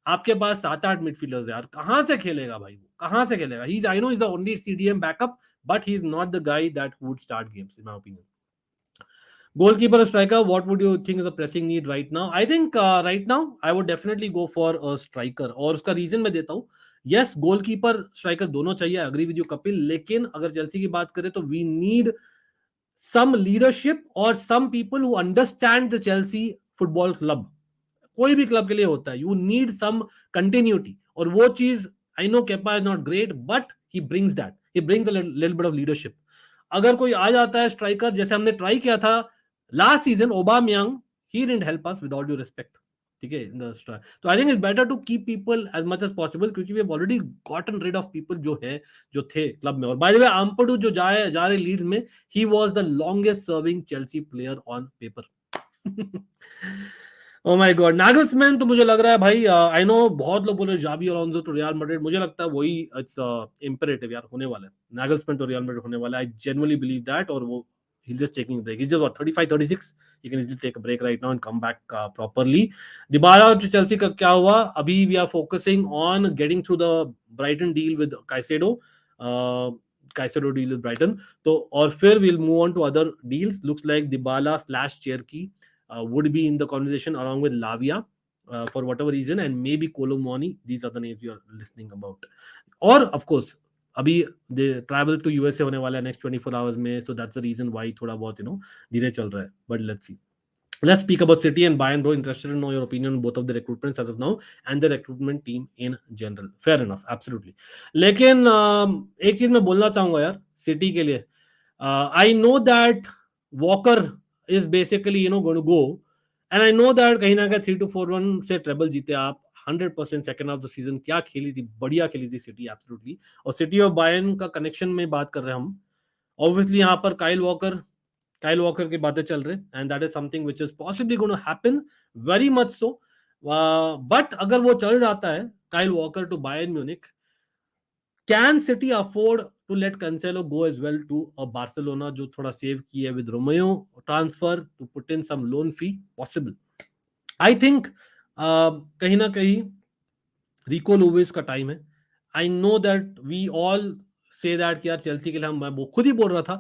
आपके पास 7-8 मिडफील्डर्स यार, कहां से खेलेगा भाई वो, कहां से खेलेगा? He is, I know, is the only CDM backup, but he is not the guy that would start games in my opinion. Goalkeeper or striker, what would you think is a pressing need right now? I think right now I would definitely go for a striker, और उसका reason मैं देता हूँ। Yes, goalkeeper striker दोनों चाहिए, agree with you Kapil, लेकिन अगर Chelsea की बात करें तो वी नीड सम लीडरशिप और some people who understand the Chelsea football club. कोई भी क्लब के लिए होता है, यू नीड सम कंटिन्यूटी, और वो चीज I know Kepa is not great but he brings that, he brings a little bit of leadership. अगर कोई आ जाता है स्ट्राइकर, जैसे हमने ट्राई किया था last season Aubameyang, he didn't help us with all due respect, ठीक है, इन द स्ट्राइक। तो I think it's better to keep people as much as possible, क्योंकि we have already gotten rid of people जो है, जो थे club में। और बाय द वे आम्पडू जो जा रहे लीड्स में, he was the longest serving Chelsea player on paper. Oh my God, Nagelsmann तो मुझे लग रहा है भाई, आई नो बहुत लोग बोले जाबी अलोंसो टू रियल मैड्रिड, मुझे लगता है वही इट्स इंपेरेटिव यार, होने वाला है नागल्समैन टू रियल मैड्रिड होने वाला है। आई जेन्युइनली बिलीव दैट, और वो he's just taking a break. He's just what, 35 36, he can easily take a break right now and come back properly. Dybala to Chelsea का क्या हुआ? अभी we are focusing on getting through the Brighton deal with Caicedo, Caicedo deal with Brighton, तो और फिर we'll move on to other deals. Looks like Dybala slash Cherki would be in the conversation along with Lavia for whatever reason, and maybe Colomoni. These are the names you are listening about. और of course अभी दे travel to USA होने वाला है next 24 hours में, so that's the reason why थोड़ा बहुत धीरे चल रहा है, but let's see. Let's speak about City and Bayern, bro. Interested to know your opinion on both of the recruitments as of now and the recruitment team in general. Fair enough, absolutely. लेकिन एक चीज मैं बोलना चाहूंगा यार city के लिए, I know that Walker is basically going to go, and I know that कहीं ना कहीं 3-4-1 से ट्रेबल जीते आप 100%। सेकंड हाफ द सीजन क्या खेली थी, बढ़िया खेली थी सिटी एब्सोल्युटली। और सिटी और बायर्न का कनेक्शन में बात कर रहे हैं हम, ऑब्वियसली यहाँ पर काइल वॉकर की बातें चल रहे, and that is something which is possibly going to happen very much so. But अगर वो चल जाता है Kyle Walker to Bayern Munich, can City afford to let Cancelo go as well to a Barcelona, जो थोड़ा save किया with Romeo transfer to put in some loan fee? Possible, I think. कहीं ना कहीं रिको लुइस का time है। I know that we all say that कि यार चेल्सी के लिए मैं वो खुद ही बोल रहा था,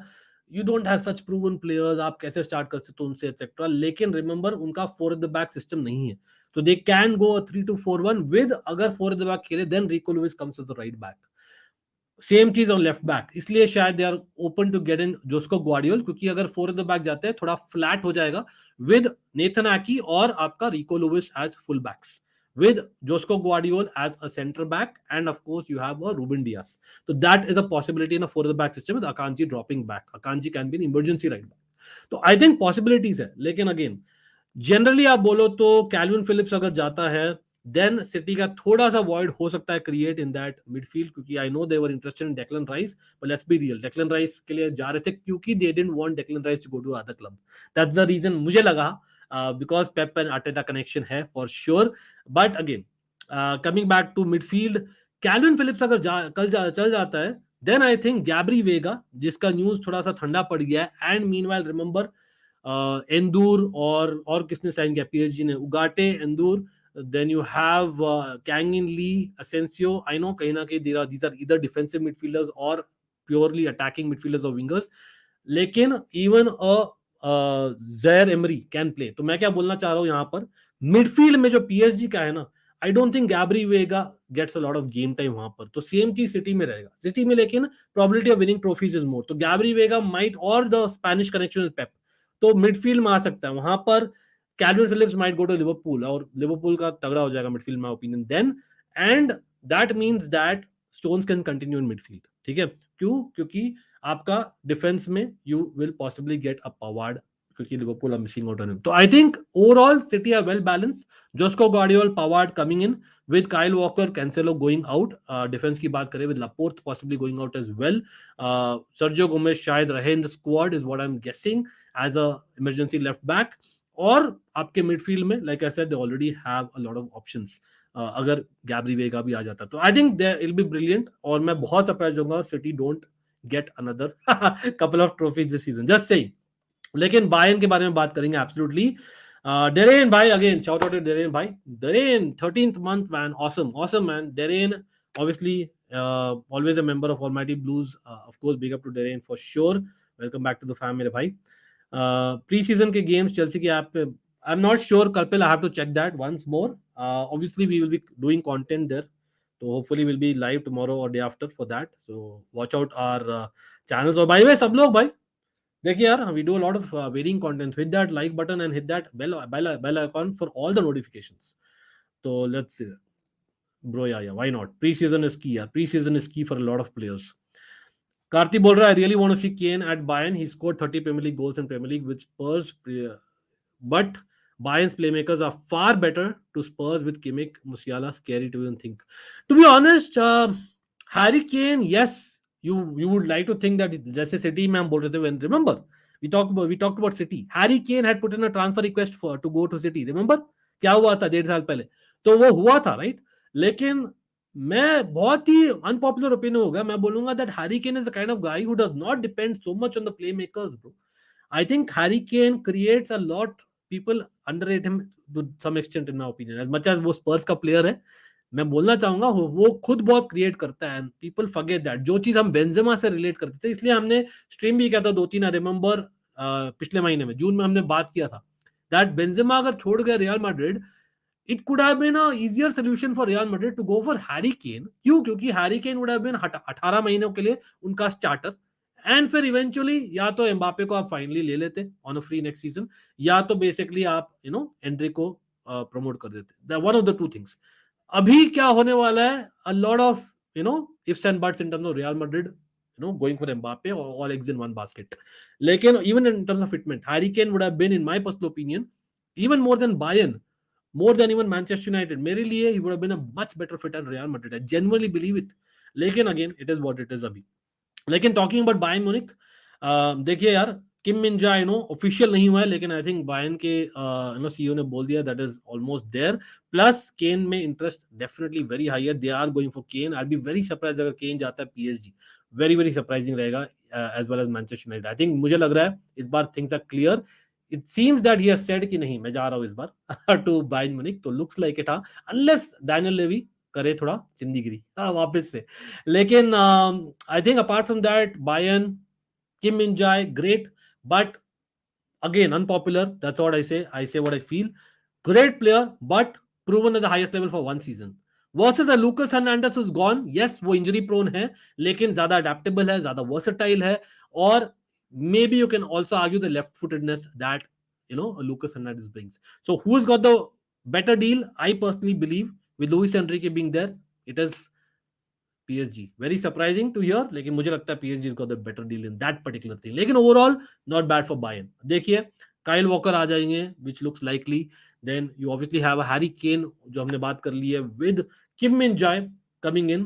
you don't have such proven players, आप कैसे स्टार्ट कर सकते हो उनसे एक्सेट्रा, लेकिन रिमेंबर उनका 4 एट द बैक सिस्टम नहीं है, तो दे कैन गो 3-2-4-1 विद, अगर 4 एट द बैक खेले then Rico Lewis comes as the right back. Same चीज ऑन लेफ्ट बैक, इसलिए शायद they are open to get in Josko Gvardiol, क्योंकि अगर 4 एट द बैक जाते हैं थोड़ा फ्लैट हो जाएगा विद नेथन आकी और आपका Rico Lewis as full backs, with Josko Gvardiol as a center back, and of course you have a Ruben Dias. So that is a possibility in a 4 at the back system with Akanji dropping back. Akanji can be an emergency right back. So I think possibilities है, लेकिन again generally आप बोलो तो kelvin Phillips अगर जाता है then city का थोड़ा सा वॉइड हो सकता है क्रिएट इन दैट मिडफील्ड, क्योंकि I know they were interested in Declan Rice, but let's be real, Declan Rice के लिए जा रहे थे क्योंकि they didn't want Declan Rice to go to other club, that's the reason मुझे लगा, because Pep and Arteta connection है for sure. But again coming back to midfield, Kalvin Phillips अगर चल जाता है देन आई थिंक गैब्री वेगा, जिसका news थोड़ा सा ठंडा पड़ गया है, एंड मीनवाइल रिमेंबर एंदूर और किसने साइन किया, पीएसजी ने उगाटे एंदूर, then you have Kang-in Lee, Asensio. I know कहीं ना कहीं these are either defensive midfielders or purely attacking midfielders or wingers, लेकिन even Zair emery can play. तो मैं क्या बोलना चाह रहा हूं यहाँ पर, मिडफील्ड में जो पीएसजी का है ना, I don't think Gabri Veiga gets a lot of game time वहां पर, तो सेम चीज सिटी में रहेगा, सिटी में लेकिन probability of winning trophies is more, तो गैब्री वेगा माइट और the Spanish connection with Pep, तो मिडफील्ड में आ सकता है वहां पर। Calvin Phillips might go to Liverpool, और लिवरपूल का तगड़ा हो जाएगा मिडफील्ड में opinion then, and that means that Stones can continue in midfield. ठीक है, क्यों? क्योंकि आपका डिफेंस में you will possibly get a Pavard, क्योंकि Liverpool are missing out on him. तो I think overall City are well balanced. Josko, Gvardiol, Pavard coming in with Kyle Walker, Cancelo going out. Defense की बात करें with Laporte possibly going out as well. Sergio Gomez शायद रहे in the squad is what I'm guessing as a emergency left back. और आपके midfield में like I said they already have a lot of options. अगर गैब्री वेगा भी आ जाता तो I think they will be brilliant. और मैं बहुत सरप्राइज होऊंगा city don't get another couple of trophies this season. Just saying. लेकिन बायन के बारे में बात करेंगे एब्सोल्युटली. Derain भाई, again shout out to Derain भाई. Derain 13th month man, awesome man. Derain obviously always a member of Almighty Blues. Of course big up to Derain for sure. Welcome back to the fam मेरे भाई. Pre season के games Chelsea की app पे I am not sure, Kapil I have to check that once more. Obviously we will be doing content there, तो hopefully will be live tomorrow और day after for that. So watch out our channels. और भाई सब लोग भाई देखिए यार, we do a lot of varying content. Hit that like button and hit that bell icon for all the notifications. So let's see. Bro, yeah, why not? Pre-season is key. Yeah, pre-season is key for a lot of players. Karthi बोल रहा है, I really want to see Kane at Bayern. He scored 30 Premier League goals in Premier League with Spurs, but Bayern's playmakers are far better to Spurs with Kimmich, Musiala. Scary to even think. To be honest, Harry Kane, yes, you would like to think that जैसे City में हम बोल रहे थे, when remember we talked about City. Harry Kane had put in a transfer request to go to City. Remember क्या हुआ था 1.5 साल पहले? तो वो हुआ था, राइट? लेकिन मैं बहुत ही अनपॉपुलर ओपिनियन होगा, मैं बोलूंगा that Harry Kane is the kind of guy who does not depend so much on the play makers bro. I think Harry Kane creates a lot, people underrate him to some extent in my opinion. As much as वो Spurs का player है, मैं बोलना चाहूंगा वो खुद बहुत create करता है एंड पीपल फॉरगेट दैट. जो चीज हम बेंजेमा से रिलेट करते थे, इसलिए हमने स्ट्रीम भी किया था 2-3, आई रिमेंबर पिछले महीने में जून में हमने बात किया था दैट बेंजेमा अगर छोड़ गया real Madrid, it could have been a easier solution for Real Madrid to go for Harry Kane. क्यों? क्योंकि Harry Kane would have been 18 महीनों के लिए उनका स्टार्टर, एंड फिर इवेंचुअली या तो एम्बापे को आप फाइनली ले लेते on a free next season, या तो बेसिकली आप एंड्रे को प्रमोट कर देते. One of the two things. अभी क्या होने वाला है, a lot of ifs and buts in terms of Real Madrid going for Mbappe or all eggs in one basket. लेकिन even in terms of fitment, Harry Kane would have been, in my personal opinion, even more than Bayern, more than even Manchester United. मेरे लिए he would have been a much better fit at Real Madrid. I genuinely believe it. लेकिन again, it is what it is अभी. लेकिन talking about Bayern Munich, देखिए यार, किम मिन जाए official नहीं हुआ है, लेकिन आई थिंक बायर्न के सीईओ ने बोल दिया that is almost there. Plus Kane में इंटरेस्ट डेफिनेटली वेरी हाई है. They are going for Kane. I be very surprise अगर केन जाता है पीएसजी. वेरी वेरी सरप्राइजिंग रहेगा as well as Manchester United. I think मुझे लग रहा है इस बार things are clear. It seems that he has said कि नहीं मैं जा रहा हूं इस बार टू बायर्न म्यूनिख. तो looks like it, unless Daniel Levy करे थोड़ा चिंदीगिरी वापस से. लेकिन I think apart from that Bayern, Kim Min-jae, great, but again unpopular. That's what I say. I say what I feel. Great player, but proven at the highest level for one season. Versus a Lucas Hernandez who's gone. Yes, वो injury prone है, लेकिन ज्यादा adaptable है, ज्यादा versatile है, और maybe you can also argue the left-footedness that Lucas Hernandez brings. So who's got the better deal? I personally believe with Luis Enrique being there, it is PSG. Very surprising to hear, लेकिन मुझे लगता है PSG has got the better deal in that particular thing. लेकिन overall not bad for Bayern. देखिए Kyle walker आ जाएंगे which looks likely. Then you obviously have a Harry Kane जो हमने बात कर ली है with Kim Min-jae coming in.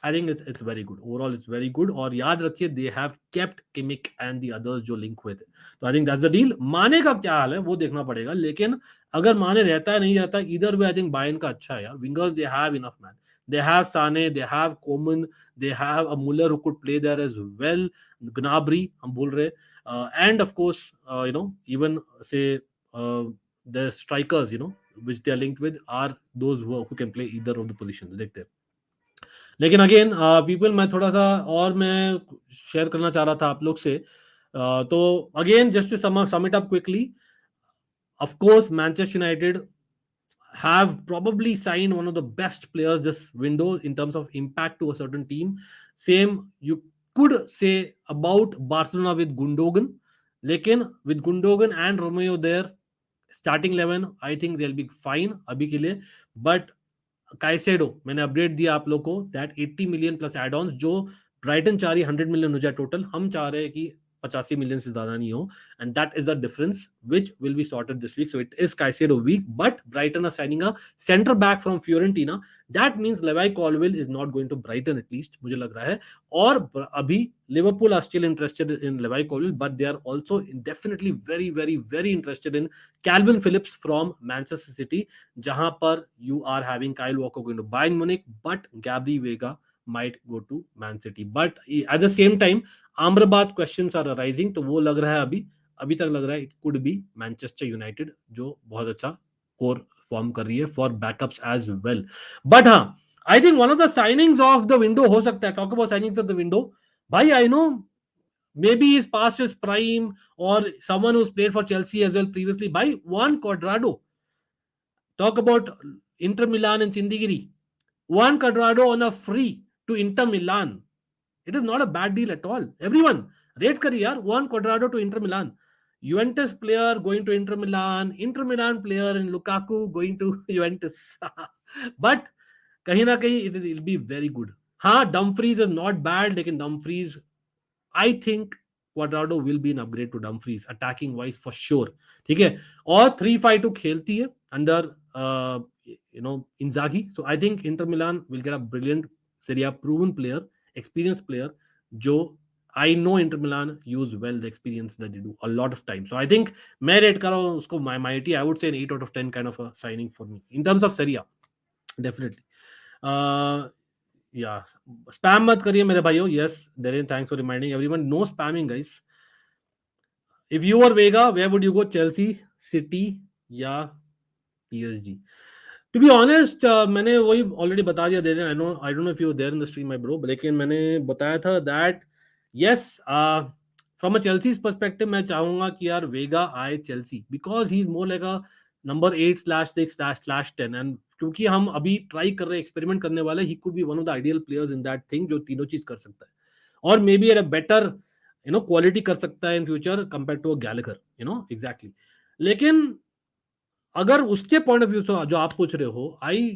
I think it's very good. Overall it's very good. और याद रखिए they have kept Kimmich and the others जो link हुए थे. तो I think that's the deal. माने का क्या हाल है वो देखना पड़ेगा, लेकिन अगर माने रहता है नहीं रहता, either way I think Bayern का अच्छा है यार. Wingers they have enough man. They have Sane, they have Coman, they have a Muller who could play there as well. Gnabry, हम बोल रहे, and of course, even say the strikers, which they are linked with, are those who can play either of the positions. देखते हैं. लेकिन again people, मैं थोड़ा सा और मैं शेयर करना चाह रहा था आप लोग से. तो again just to sum it up quickly, of course Manchester United have probably signed one of the best players this window in terms of impact to a certain team. Same you could say about Barcelona with Gundogan. Lekin with Gundogan and Romeu there, starting 11, I think they'll be fine abhi ke liye. But Caicedo मैंने update दिया आप लोग को that 80 million plus add on, जो Brighton चाह रही 100 million हो जाए टोटल, हम चाह रहे हैं कि 85 मिलियन से ज्यादा नहीं हो, and that is the difference which will be sorted this week. So it is Caicedo week, but Brighton are signing a centre back from Fiorentina. That means Levi Colwill is not going to Brighton, at least मुझे लग रहा है. और अभी Liverpool are still interested in Levi Colwill, but they are also definitely very very very interested in Kalvin Phillips from Manchester City, जहां पर you are having Kyle Walker going to Bayern Munich, but Gabri Vega might go to Man City. But at the same time, Amrabat questions are arising, तो वो लग रहा है अभी तक लग रहा है it could be Manchester United, जो बहुत अच्छा कोर फॉर्म कर रही है for backups as well. But हाँ, I think one of the signings of the window हो सकता है. Talk about signings of the window, भाई I know maybe he's past his prime or someone who's played for Chelsea as well previously. By Juan Cuadrado, talk about Inter Milan and Chindigiri. Juan Cuadrado on a free to Inter Milan. It is not a bad deal at all. Everyone, rate kariye yaar. Juan Cuadrado to Inter Milan. Juventus player going to Inter Milan. Inter Milan player and Lukaku going to Juventus. But कहीं ना कहीं it will be very good. हाँ, Dumfries is not bad, लेकिन Dumfries, I think Cuadrado will be an upgrade to Dumfries attacking wise for sure. ठीक है, और 3-5-2 खेलती है under Inzaghi. So I think Inter Milan will get a brilliant Serie A proven player, experienced player. जो I know Inter Milan use well the experience that they do a lot of time. So I think मैं rate कर रहा हूँ उसको mighty. I would say an 8 out of 10 kind of a signing for me in terms of Serie A, definitely. या spam मत करिए मेरे भाइयों. Yes Darren, thanks for reminding everyone, no spamming guys. If you were Vega, where would you go? Chelsea, City या PSG? To be honest, मैंने वही already बता दिया Darren. I don't know if you were there in the stream my bro, लेकिन मैंने बताया था that yes, from a Chelsea's perspective मैं चाहूंगा कि यार वेगा आए Chelsea, because he is more like a number 8/6/10. And क्योंकि हम अभी ट्राई कर रहे हैं, एक्सपेरिमेंट करने वाले, he could be one of the ideal players in that thing, जो तीनों चीज कर सकता है और may be at a better quality कर सकता है in future compare to a Gallagher, exactly. लेकिन अगर उसके पॉइंट ऑफ व्यू से जो आप पूछ रहे हो, I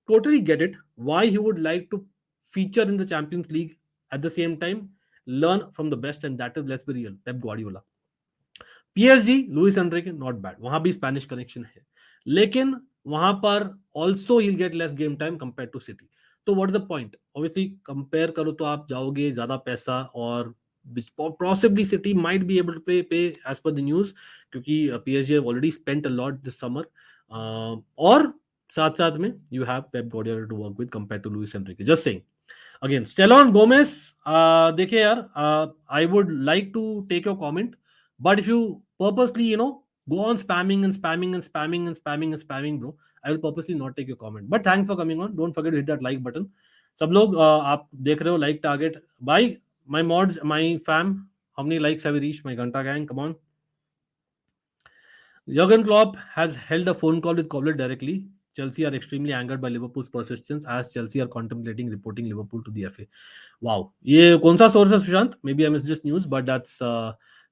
totally get it why he would like to feature in the Champions League, at the same time learn from the best, and that is, let's be real, Pep Guardiola. PSG, Luis Enrique, not bad, वहां भी Spanish connection है, लेकिन वहां पर also he'll get less game time compared to City. तो what is the point? Obviously compare करो तो आप जाओगे ज्यादा पैसा, और possibly City might be able to pay as per the news, क्योंकि PSG have already spent a lot this summer. और साथ साथ में you have Pep Guardiola to work with compared to Luis Enrique. Just saying. Again, Stellon Gomez, देखिए यार, I would like to take your comment, but if you purposely, go on spamming and spamming and spamming and spamming and spamming, bro, I will purposely not take your comment. But thanks for coming on. Don't forget to hit that like button. सब लोग आप देख रहे हो like target. Bye, my mods, my fam. How many likes have we reached, my Ganta gang? Come on. Jurgen Klopp has held a phone call with Koblet directly. Chelsea are extremely angered by Liverpool's persistence, as Chelsea are contemplating reporting Liverpool to the FA. Wow. ये कौन सा source है Sushant? Maybe I missed this news, but that's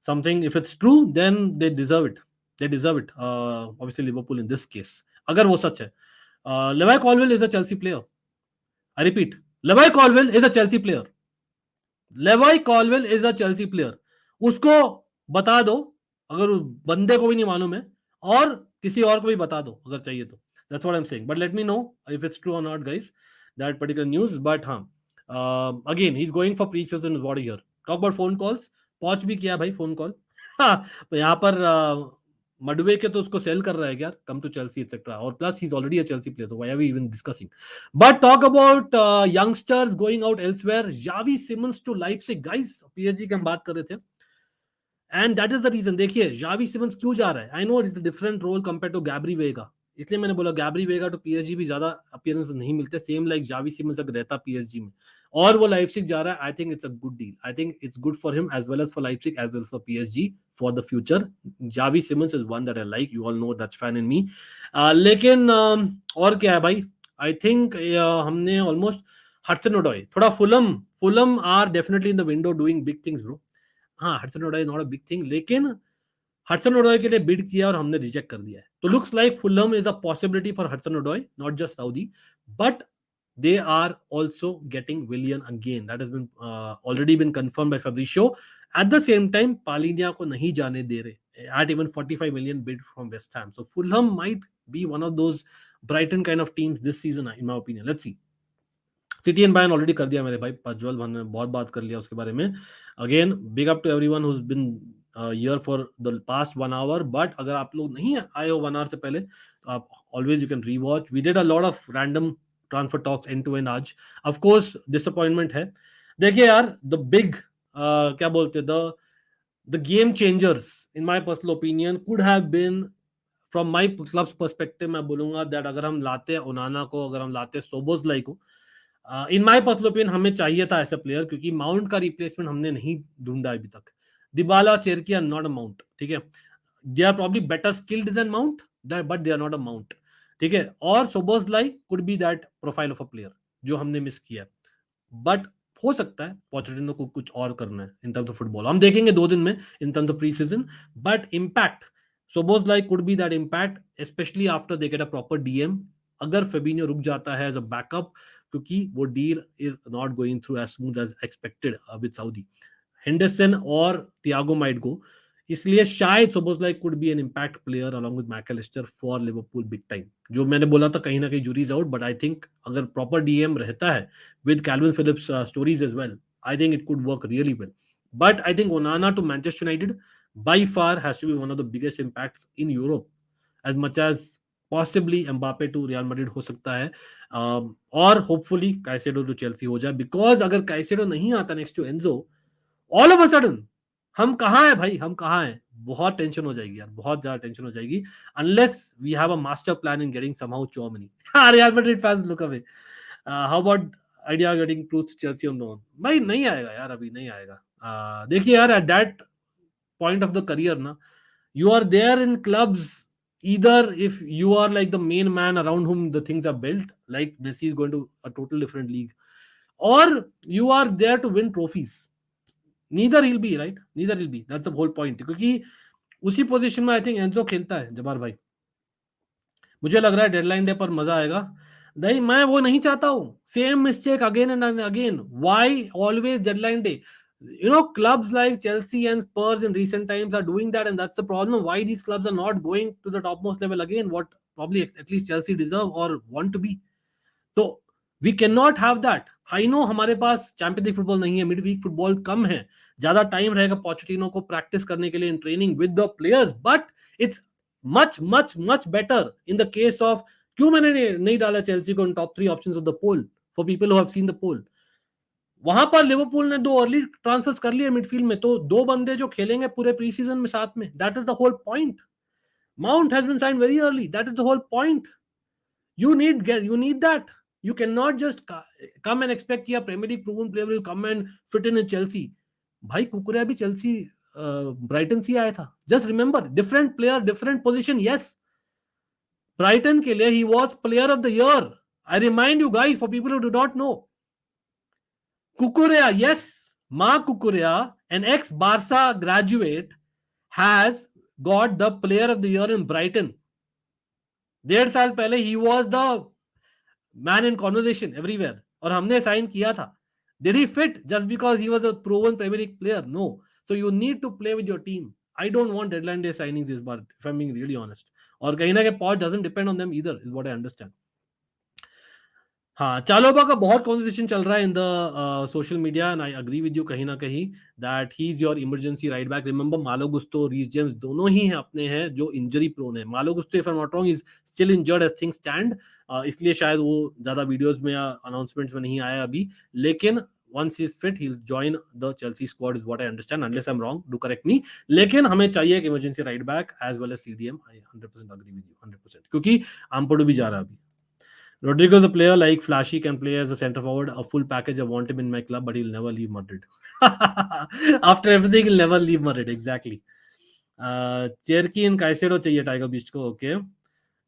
something. If it's true, then they deserve it. They deserve it. Obviously Liverpool in this case. अगर वो सच है. Levi Colwill is a Chelsea player. I repeat, Levi Colwill is a Chelsea player. Levi Colwill is a Chelsea player. उसको बता दो, अगर बंदे को भी नहीं मालूम है, और किसी और को भी बता दो अगर चाहिए तो. That's what I'm saying. But let me know if it's true or not, guys, that particular news. But again, he's going for pre-season is what I hear. Talk about phone calls. पहुंच भी किया भाई phone call. यहाँ पर मडवे के तो उसको cell कर रहा है यार, कम टू चेल्सी एक्सेट्रा, और plus he is already a Chelsea player, so why are we even discussing? But talk about youngsters going out elsewhere. Xavi Simons to Leipzig, guys, PSG की हम बात कर रहे थे, and that is the reason. देखिए Xavi Simons क्यों जा रहा है. I know it's a different role compare to Gabri Veiga, इसलिए मैंने बोला गैब्री वेगा टू पीएसजी भी ज्यादा अपीयरेंस नहीं मिलते, सेम लाइक जावी सिमंस अगर रहता पीएसजी में और वो लाइप्जिग जा रहा है, I think it's a good deal. I think it's good for him as well as for Leipzig as well for PSG for the future. Xavi Simons is one that I like, you all know, Dutch fan in me. लेकिन और क्या है भाई, I think हमने almost Hudson Odoi, थोड़ा Fulham are definitely in the window doing big things bro. हाँ, Hudson Odoi not a big thing, लेकिन Hudson ओडॉय के लिए बिड किया और हमने रिजेक्ट कर दिया है, तो looks like Fulham is a possibility for Hudson Odoi, not just Saudi. but they are also getting Willian again. That has been already been confirmed by Fabrizio. At the same time, Palinia को नहीं जाने दे रहे at even 45 million bid from West Ham. So Fulham might be one of those Brighton kind of teams this season, in my opinion. Let's see. City and Bayern already कर दिया मेरे भाई, प्रज्वल भान ने बहुत बात कर लिया उसके बारे में. Again big up to everyone who has been here for the past 1 hour. बट अगर आप लोग नहीं आए हो 1 hour से पहले तो आप always you can rewatch. We did a lot of random transfer talks end to end आज. ऑफ कोर्स डिसअपॉइंटमेंट है. देखिए यार, द बिग क्या बोलते, the game changers in my personal opinion could have been from my club's perspective. मैं बोलूंगा that अगर हम लाते ओनाना को, अगर हम लाते सोबोसलाई को, इन माय पर्सनल ओपिनियन हमें चाहिए था ऐसा प्लेयर, क्योंकि माउंट का रिप्लेसमेंट हमने नहीं ढूंढा अभी तक. Dybala, Cherki are not a Mount. ठीक है, they are probably better skilled than Mount, but they are not a Mount. ठीक है, और Szoboszlai could be that profile of a player जो हमने मिस किया. बट हो सकता है पोचेटिनो को कुछ और करना है इन टर्म्स ऑफ फुटबॉल. हम देखेंगे 2 दिन में in terms of pre season. But impact Szoboszlai could be that impact, specially after they get a proper DM. अगर फेबिनियो रुक जाता है एज अ बैकअप, क्योंकि वो deal is not going through as smooth as expected with Saudi. Henderson और Thiago might go, इसलिए शायद Szoboszlai could be an impact player along with MacAllister for Liverpool big time. जो मैंने बोला था कहीं ना कहीं jury's out, but I think अगर प्रॉपर डीएम रहता है with Calvin Phillips stories as well, I think it could work really well. But I think Onana to Manchester United by far has to be one of the biggest impacts in Europe, as much as possibly Mbappe to Real Madrid हो सकता है, और hopefully Caicedo to Chelsea हो जाए. Because अगर Caicedo नहीं आता next to Enzo, all of a sudden हम कहाँ हैं भाई, हम कहाँ हैं. बहुत टेंशन हो जाएगी यार, बहुत ज्यादा टेंशन हो जाएगी. Unless we have a master plan in getting somehow Chouameni. Real Madrid fans look away. How about idea getting close to Chelsea on loan? भाई नहीं आएगा यार, अभी नहीं आएगा. देखिए यार, at that point of the career ना, you are there in clubs either if you are like the main man around whom the things are built, like Messi is going to a total different league, or you are there to win trophies. Neither he'll be, right? Neither he'll be. That's the whole point. क्योंकि उसी position में I think Enzo खेलता है जबार भाई. मुझे लग रहा है डेडलाइन डे पर मजा आएगा. नहीं, मैं वो नहीं चाहता हूं. Same mistake again and again. Why always deadline day? You know, clubs like Chelsea and Spurs in recent times are doing that, and that's the problem. Why these clubs are not going to the topmost level again, what probably at least Chelsea deserve or want to be. तो we can not have that. I know हमारे पास champions League football नहीं है, mid week football कम है, ज्यादा time रहेगा Pochettino को practice करने के लिए in training with the players, but it's much much much better in the case of. क्यों मैंने नहीं डाला चेल्सी को in top 3 options of the poll for people who have seen the poll? वहां पर लिवरपूल ने 2 अर्ली ट्रांसफर्स कर लिए मिडफील्ड में, तो 2 बंदे जो खेलेंगे पूरे प्री सीजन में साथ में, that is the whole point. Mount has been signed very early, that is the whole point. You need that. You cannot just come and expect कि Premier League proven player will come and fit in Chelsea. भाई कुकुरिया भी Chelsea Brighton से आया था. Just remember, different player, different position. Yes, Brighton के लिए he was player of the year. I remind you guys, for people who do not know, Kukurea, yes, Marc Cucurella, an ex-Barca graduate, has got the player of the year in Brighton. 1.5 साल पहले ही was the man in conversation everywhere, और हमने sign किया था. Did he fit just because he was a proven Premier League player? No. So you need to play with your team. I don't want deadline day signings इस बार, if I am being really honest. और कहीं ना कहीं Poch's doesn't depend on them either, is what I understand. हाँ, Chalobah का बहुत conversation चल रहा है in the social media, and I agree with you कहीं ना कहीं that he is your emergency right back. Remember, मालो गुस्तो, रीस जेम्स दोनों ही हैं अपने हैं जो इंजरी प्रोन है. Malo Gusto, if I am not wrong, is still injured as things stand, इसलिए शायद वो ज्यादा वीडियोस में या अनाउंसमेंट्स में नहीं आया अभी. लेकिन once he is fit, he'll join the Chelsea squad is what I understand, unless I'm wrong, do correct me. लेकिन हमें चाहिए एक emergency right back as well as CDM. I 100% agree with you, 100%, क्योंकि आमपोडो भी जा रहा है अभी. Rodrigo is a player like flashy, can play as a centre forward, a full package. I want him in my club, but he'll never leave Madrid. After everything, he'll never leave Madrid. Exactly. Cherki and Caicedo चाहिए tiger बीच को. Okay.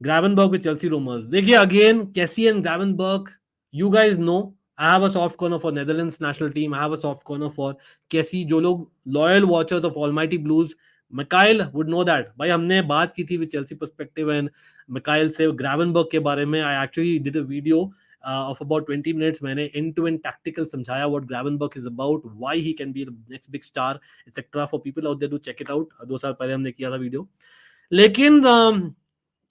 Gravenberg with Chelsea rumors. देखिए again, Kessie and Gravenberg. You guys know I have a soft corner for Netherlands national team. I have a soft corner for Kessie. जो लोग loyal watchers of Almighty Blues, Mikhail would know that. भाई हमने बात की थी with Chelsea perspective and Mikhail से Gravenberg के बारे में. I actually did a video of about 20 minutes. मैंने end to end tactical समझाया what Gravenberch is about, why he can be the next big star, etc. For people out there to check it out. 2 साल पहले हमने किया था video. लेकिन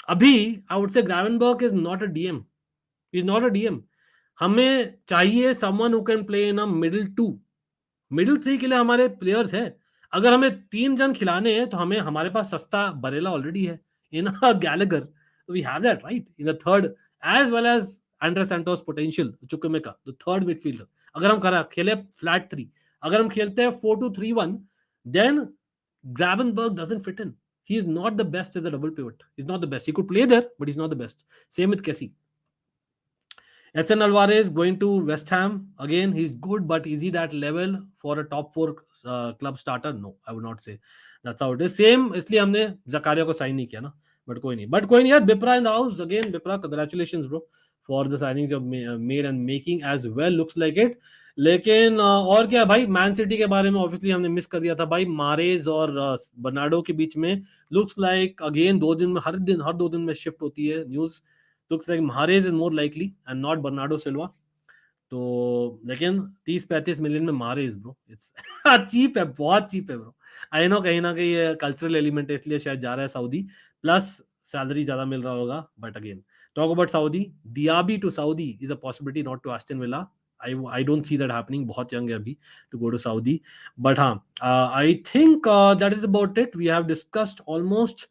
अभी I would say Gravenberch is not a DM. He's not a DM. हमें चाहिए someone who can play in a middle 2. Middle 3 के लिए हमारे प्लेयर्स है. अगर हमें 3 जन खिलाने हैं तो हमें हमारे पास सस्ता बरेला ऑलरेडी है in Gallagher. We have that right in the third as well as Andrey Santos potential Chukwuemeka the third midfielder. अगर हम खेले फ्लैट 3, अगर हम खेलते हैं 4-2-3-1, then Gravenberch doesn't fit in. He is not the best as a double pivot. He's not the best. He could play there, but he's not the best. Same with Kessie. SN Alvarez going to West Ham. Again, he's good, but is he that level for a top 4 club starter? No, I would not say. That's how it is. Same, इसलिए हमने Zakaria को sign नहीं किया ना. But कोई नहीं यार. Bipra in the house. Again, Bipra, congratulations bro for the signings you've made and making as well. Looks like it. लेकिन और क्या भाई, मैन सिटी के बारे में ऑब्वियसली हमने मिस कर दिया था भाई. मारेज और बर्नार्डो के बीच में लुक्स लाइक अगेन 2 दिन में हर 2 दिन में शिफ्ट होती है news. Looks like Mahrez is more likely and not Bernardo Silva. तो लेकिन 30-35 मिलियन में Mahrez ब्रो, इट्स चीप है, बहुत चीप है ब्रो. आई नो कहीं ना कहीं ये कल्चरल एलिमेंट है इसलिए शायद जा रहा है सऊदी, प्लस सैलरी ज्यादा मिल रहा होगा. But again talk about Saudi, Diaby to Saudi is a possibility, not to Aston Villa. I don't see that happening. बहुत young है अभी to go to Saudi. But हाँ, I think that is about it. We have discussed almost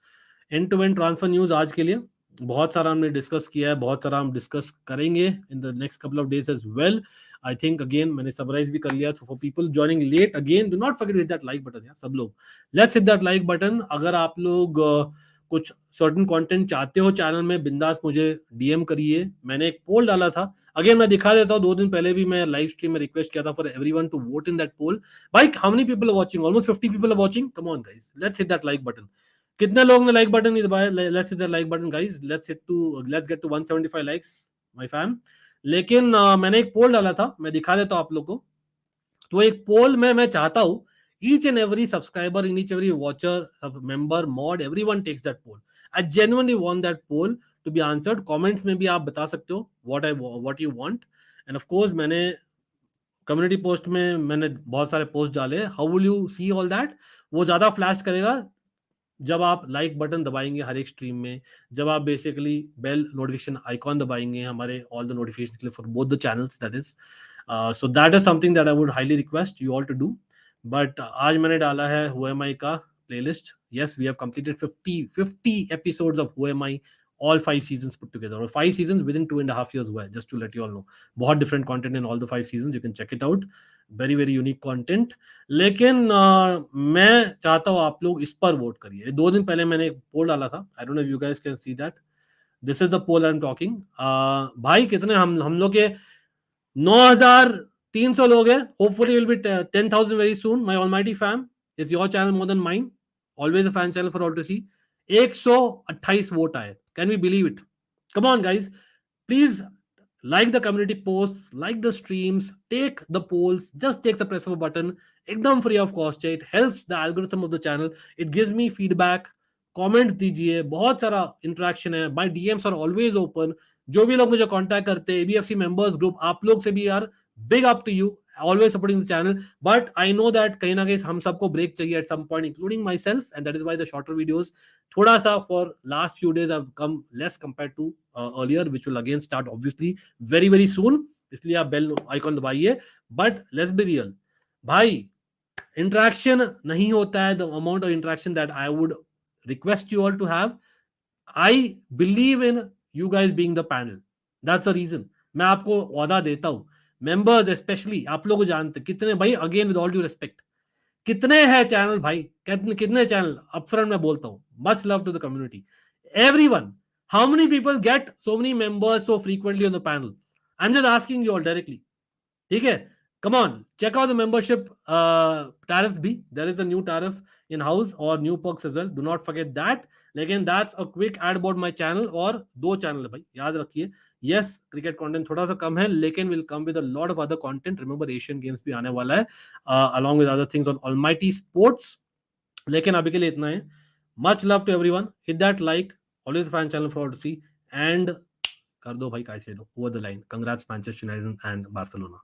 end to end transfer news आज के लिए. बहुत सारा हमने डिस्कस किया है, बहुत सारा हम डिस्कस करेंगे in the next couple of days as well. I think again मैंने समराइज भी कर लिया. For people joining late, again do not forget hit that like button यार. सब लोग let's hit that like button. अगर आप लोग कुछ सर्टेन कंटेंट चाहते हो चैनल में, बिंदास मुझे डीएम करिए. मैंने एक पोल डाला था, अगेन मैं दिखा देता हूँ. 2 दिन पहले भी मैं लाइव स्ट्रीम में रिक्वेस्ट किया था for everyone to vote in that poll. भाई how many people are watching? Almost 50 people are watching. Come on guys, let's hit that like button. कितने लोग ने लाइक बटन नहीं दबाया? Let's hit the like button guys. Let's get to 175 likes my fam. लेकिन मैंने एक पोल डाला था, मैं दिखा देता हूं आप लोगों को. तो एक पोल में मैं चाहता हूं each and every subscriber, in each every watcher, member, mod, everyone takes that poll. I genuinely want that poll to be answered. Comments में भी आप बता सकते हो what you want. And of course मैंने कम्युनिटी पोस्ट में मैंने बहुत सारे पोस्ट डाले. How will you see all that? वो ज्यादा फ्लैश करेगा जब आप लाइक बटन दबाएंगे हर एक स्ट्रीम में, जब आप बेसिकली बेल नोटिफिकेशन आइकॉन दबाएंगे हमारे ऑल द नोटिफिकेशन के लिए for both the channels. That is so that is something that I would highly request you all to do. But आज मैंने डाला है हु एम आई का playlist. Yes, we have completed 50 episodes of who am I, all 5 seasons put together, or 5 seasons within 2.5 years हुआ है, just to let you all know. बहुत different content in all the 5 seasons, you can check it out. Very very unique content. लेकिन मैं चाहता हूँ आप लोग इस पर वोट करिए. 2 दिन पहले मैंने एक पोल डाला था. I don't know if you guys can see that. This is the poll I'm talking. भाई कितने हम लोग के 9,300 लोग हैं. Hopefully will be 10,000 very soon. My almighty fam, is your channel more than mine? Always a fan channel for all to see. 128 vote आए. Can we believe it? Come on guys, please like the community posts, like the streams, take the polls, just take the press of a button. एकदम free of cost है. It helps the algorithm of the channel. It gives me feedback. Comments दीजिए, बहुत सारा interaction है. My DMs are always open. जो भी लोग मुझे कांटेक्ट करते हैं, ABFC members group, आप लोग से भी यार big up to you. Always supporting the channel, but I know that कहीं ना कहीं हम सबको break चाहिए at some point, including myself, and that is why the shorter videos थोड़ा सा for last few days have come less compared to earlier, which will again start obviously very very soon. इसलिए आप bell icon दबाइए. But let's be real, भाई interaction नहीं होता है the amount of interaction that I would request you all to have. I believe in you guys being the panel. That's the reason. मैं आपको वादा देता हूँ, मेंबर्स स्पेशली आप लोग जानते कितने भाई, again with all due respect, कितने हैं चैनल भाई, कितने चैनल अपफ्रंट में बोलता हूं. Much love to the community, everyone. How many people get so many members so frequently on the panel? I am just asking you all directly. ठीक है, come on, check out the membership tariffs bhi. There is a new tariff in house or new perks as well, do not forget that. लेकिन that's a quick ad about my channel. और 2 channel है भाई, याद रखिए. yes, cricket content थोड़ा सा कम है, लेकिन will come with a lot of other content. remember Asian games भी आने वाला है along with other things on almighty sports. लेकिन अभी के लिए इतना है. much love to everyone. hit that like, always a fan channel for all to see, and कर दो भाई Caicedo over the line. Congrats Manchester United and Barcelona.